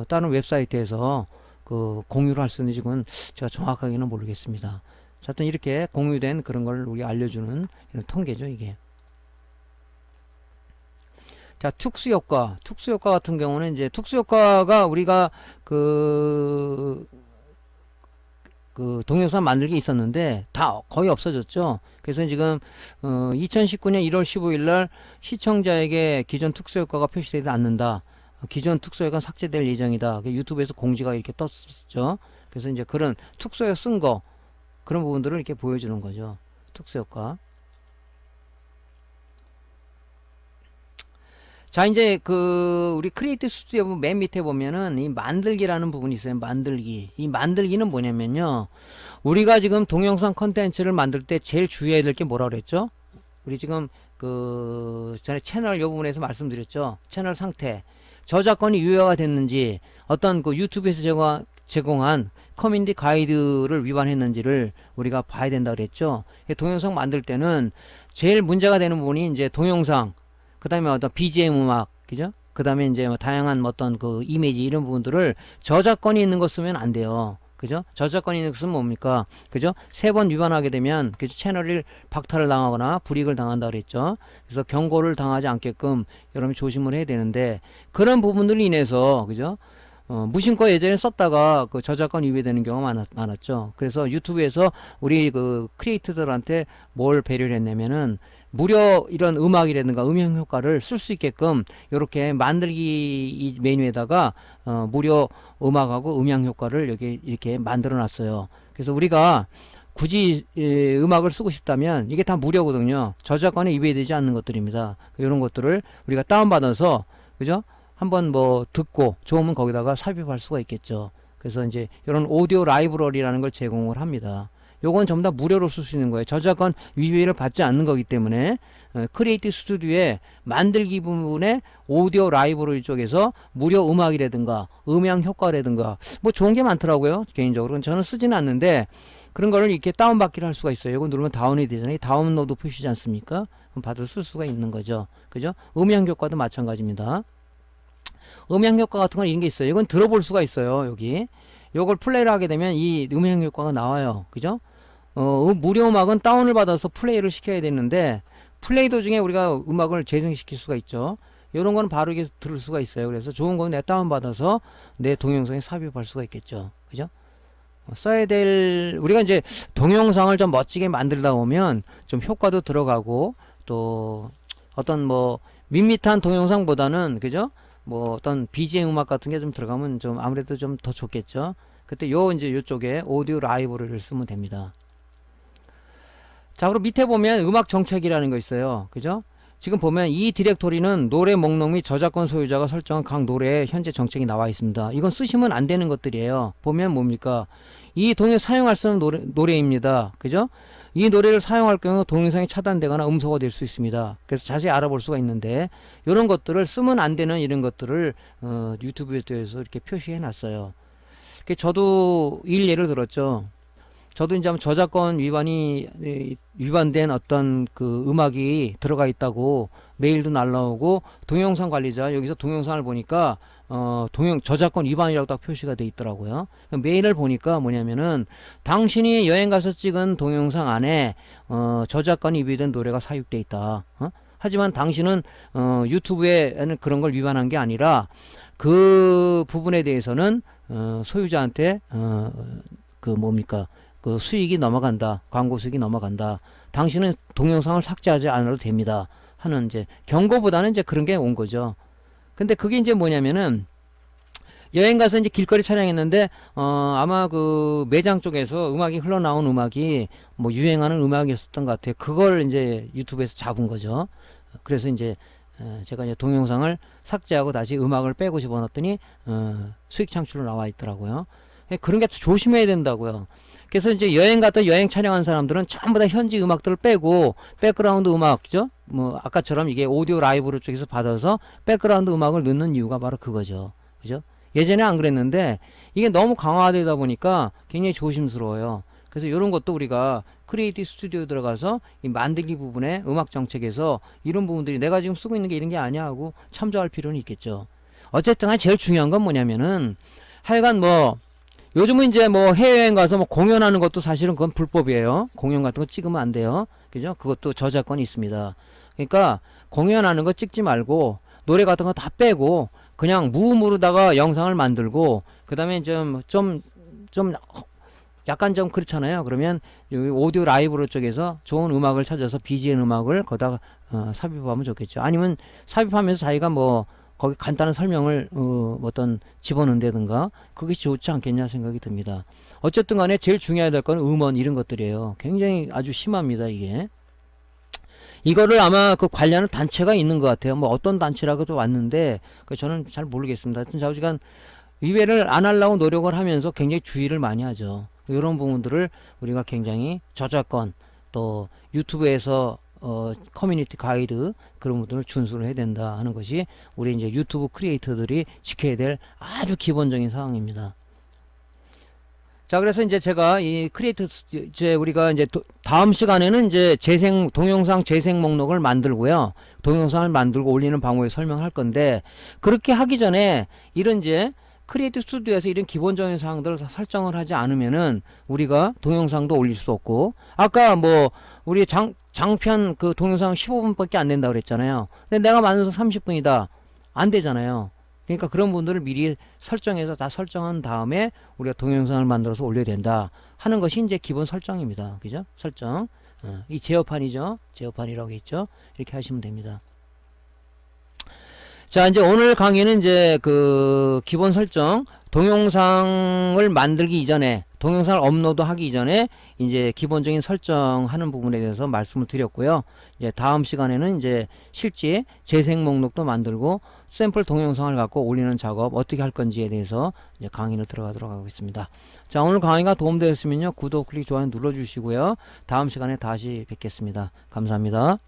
[SPEAKER 1] 다른 웹사이트에서 공유를 할 수 있는지 그건 제가 정확하게는 모르겠습니다. 자, 하여튼 이렇게 공유된 그런 걸 우리 알려주는 이런 통계죠, 이게. 자, 특수효과 같은 경우는 이제 특수효과가 우리가 동영상 만들기 있었는데 다 거의 없어졌죠. 그래서 지금 2019년 1월 15일 날 시청자에게 기존 특수효과가 표시되지 않는다. 기존 특수효과가 삭제될 예정이다. 유튜브에서 공지가 이렇게 떴죠. 그래서 이제 그런 특수효과 쓴 거, 그런 부분들을 이렇게 보여주는 거죠. 특수효과. 자, 이제 우리 크리에이티브 스튜디오 맨 밑에 보면은 이 만들기라는 부분이 있어요. 만들기. 이 만들기는 뭐냐면요, 우리가 지금 동영상 컨텐츠를 만들 때 제일 주의해야 될 게 뭐라 그랬죠? 우리 지금 전에 채널 요 부분에서 말씀드렸죠. 채널 상태, 저작권이 유효가 됐는지, 어떤 유튜브에서 제공한 커뮤니티 가이드를 위반했는지를 우리가 봐야 된다 그랬죠. 동영상 만들 때는 제일 문제가 되는 부분이 이제 동영상, 그 다음에 어떤 BGM 음악, 그죠? 그 다음에 이제 다양한 어떤 이미지 이런 부분들을 저작권이 있는 거 쓰면 안 돼요. 그죠? 저작권이 있는 거 쓰면 뭡니까? 그죠? 3번 위반하게 되면, 그죠? 채널을 박탈을 당하거나 불이익을 당한다 그랬죠. 그래서 경고를 당하지 않게끔 여러분이 조심을 해야 되는데, 그런 부분들로 인해서, 그죠? 무심코 예전에 썼다가 저작권 위배되는 경우가 많았죠. 그래서 유튜브에서 우리 크리에이터들한테 뭘 배려를 했냐면은, 무료 이런 음악이라든가 음향 효과를 쓸 수 있게끔 이렇게 만들기 이 메뉴에다가 무료 음악하고 음향 효과를 여기 이렇게 만들어 놨어요. 그래서 우리가 굳이 음악을 쓰고 싶다면 이게 다 무료거든요. 저작권에 위배되지 않는 것들입니다. 이런 것들을 우리가 다운받아서, 그죠? 한번 듣고 좋으면 거기다가 삽입할 수가 있겠죠. 그래서 이제 이런 오디오 라이브러리라는 걸 제공을 합니다. 요건 전부 다 무료로 쓸 수 있는 거예요. 저작권 위배를 받지 않는 거기 때문에 크리에이티브 스튜디오에 만들기 부분에 오디오 라이브러리 쪽에서 무료 음악이라든가 음향 효과라든가 뭐 좋은 게 많더라고요. 개인적으로 저는 쓰지는 않는데 그런 거를 이렇게 다운받기를 할 수가 있어요. 이거 누르면 다운이 되잖아요. 다운로드 표시지 않습니까? 그럼 받을 쓸 수가 있는 거죠. 그죠? 음향 효과도 마찬가지입니다. 음향 효과 같은 건 이런 게 있어요. 이건 들어볼 수가 있어요. 여기 요걸 플레이를 하게 되면 이 음향 효과가 나와요. 그죠? 무료 음악은 다운을 받아서 플레이를 시켜야 되는데 플레이 도중에 우리가 음악을 재생시킬 수가 있죠. 이런 거는 바로 이게 들을 수가 있어요. 그래서 좋은 거는 내 다운 받아서 내 동영상에 삽입할 수가 있겠죠. 그죠? 써야 될 우리가 이제 동영상을 좀 멋지게 만들다 보면 좀 효과도 들어가고 또 어떤 뭐 밋밋한 동영상보다는 그죠? 뭐 어떤 BGM 음악 같은 게 좀 들어가면 좀 아무래도 좀 더 좋겠죠. 그때 이제 요쪽에 오디오 라이브러리를 쓰면 됩니다. 자, 그리고 밑에 보면 음악 정책이라는 거 있어요. 그죠? 지금 보면 이 디렉토리는 노래 목록 및 저작권 소유자가 설정한 각 노래의 현재 정책이 나와 있습니다. 이건 쓰시면 안 되는 것들이에요. 보면 뭡니까? 이 동영상 사용할 수 있는 노래입니다. 그죠? 이 노래를 사용할 경우 동영상이 차단되거나 음소거 될 수 있습니다. 그래서 자세히 알아볼 수가 있는데 이런 것들을 쓰면 안 되는 이런 것들을 유튜브에 대해서 이렇게 표시해 놨어요. 저도 예를 들었죠. 저도 이제 저작권 위반된 어떤 그 음악이 들어가 있다고 메일도 날라오고 동영상 관리자 여기서 동영상을 보니까 저작권 위반이라고 딱 표시가 돼 있더라고요. 메일을 보니까 뭐냐면은 당신이 여행 가서 찍은 동영상 안에 저작권이 위반된 노래가 사육돼 있다. 하지만 당신은 유튜브에는 그런 걸 위반한 게 아니라 그 부분에 대해서는 소유자한테 그 수익이 넘어간다. 광고 수익이 넘어간다. 당신은 동영상을 삭제하지 않아도 됩니다. 하는 이제 경고보다는 이제 그런 게 온 거죠. 근데 그게 이제 뭐냐면은 여행 가서 이제 길거리 촬영했는데 아마 그 매장 쪽에서 음악이 흘러나온 음악이 뭐 유행하는 음악이었던 것 같아요. 그걸 이제 유튜브에서 잡은 거죠. 그래서 이제 제가 이제 동영상을 삭제하고 다시 음악을 빼고 집어넣었더니 수익 창출로 나와 있더라고요. 그런 게 조심해야 된다고요. 그래서 이제 여행 갔다 여행 촬영한 사람들은 전부 다 현지 음악들을 빼고 백그라운드 음악이죠. 뭐 아까처럼 이게 오디오 라이브로 쪽에서 받아서 백그라운드 음악을 넣는 이유가 바로 그거죠. 그죠? 예전에 안 그랬는데 이게 너무 강화되다 보니까 굉장히 조심스러워요. 그래서 이런 것도 우리가 크리에이티브 스튜디오 들어가서 이 만들기 부분에 음악 정책에서 이런 부분들이 내가 지금 쓰고 있는 게 이런 게 아니야 하고 참조할 필요는 있겠죠. 어쨌든 제일 중요한 건 뭐냐면은 하여간 뭐 요즘은 이제 뭐 해외여행 가서 뭐 공연하는 것도 사실은 그건 불법이에요. 공연 같은 거 찍으면 안 돼요. 그죠? 그것도 저작권이 있습니다. 그러니까 공연하는 거 찍지 말고 노래 같은 거 다 빼고 그냥 무음으로다가 영상을 만들고 그 다음에 좀 약간 좀 그렇잖아요. 그러면 여기 오디오 라이브로 쪽에서 좋은 음악을 찾아서 BGM 음악을 거기다가 삽입하면 좋겠죠. 아니면 삽입하면서 자기가 뭐 거기 간단한 설명을 어떤 집어넣는다든가 그게 좋지 않겠냐 생각이 듭니다. 어쨌든 간에 제일 중요해야 될 건 음원 이런 것들이에요. 굉장히 아주 심합니다. 이게 이거를 아마 그 관리하는 단체가 있는 것 같아요. 뭐 어떤 단체라고도 왔는데 저는 잘 모르겠습니다. 하여튼 좌우지간 위배를 안 하려고 노력을 하면서 굉장히 주의를 많이 하죠. 이런 부분들을 우리가 굉장히 저작권 또 유튜브에서 커뮤니티 가이드 그런 부분을 준수를 해야 된다 하는 것이 우리 이제 유튜브 크리에이터들이 지켜야 될 아주 기본적인 사항입니다. 자, 그래서 이제 제가 이 크리에이터 이제 우리가 이제 다음 시간에는 이제 동영상 재생 목록을 만들고요. 동영상을 만들고 올리는 방법을 설명할 건데 그렇게 하기 전에 이런 이제 크리에이티브 스튜디오에서 이런 기본적인 사항들을 다 설정을 하지 않으면은 우리가 동영상도 올릴 수 없고 아까 뭐 우리 장편 그 동영상 15분밖에 안 된다고 그랬잖아요. 근데 내가 만들어서 30분이다. 안 되잖아요. 그러니까 그런 분들을 미리 설정해서 다 설정한 다음에 우리가 동영상을 만들어서 올려야 된다 하는 것이 이제 기본 설정입니다. 그죠? 설정. 이 제어판이죠. 제어판이라고 했죠. 이렇게 하시면 됩니다. 자, 이제 오늘 강의는 이제 그 기본 설정, 동영상을 만들기 이전에, 동영상을 업로드 하기 이전에 이제 기본적인 설정하는 부분에 대해서 말씀을 드렸고요. 이제 다음 시간에는 이제 실제 재생 목록도 만들고 샘플 동영상을 갖고 올리는 작업 어떻게 할 건지에 대해서 이제 강의를 들어가도록 하겠습니다. 자, 오늘 강의가 도움되었으면요. 구독, 클릭, 좋아요 눌러주시고요. 다음 시간에 다시 뵙겠습니다. 감사합니다.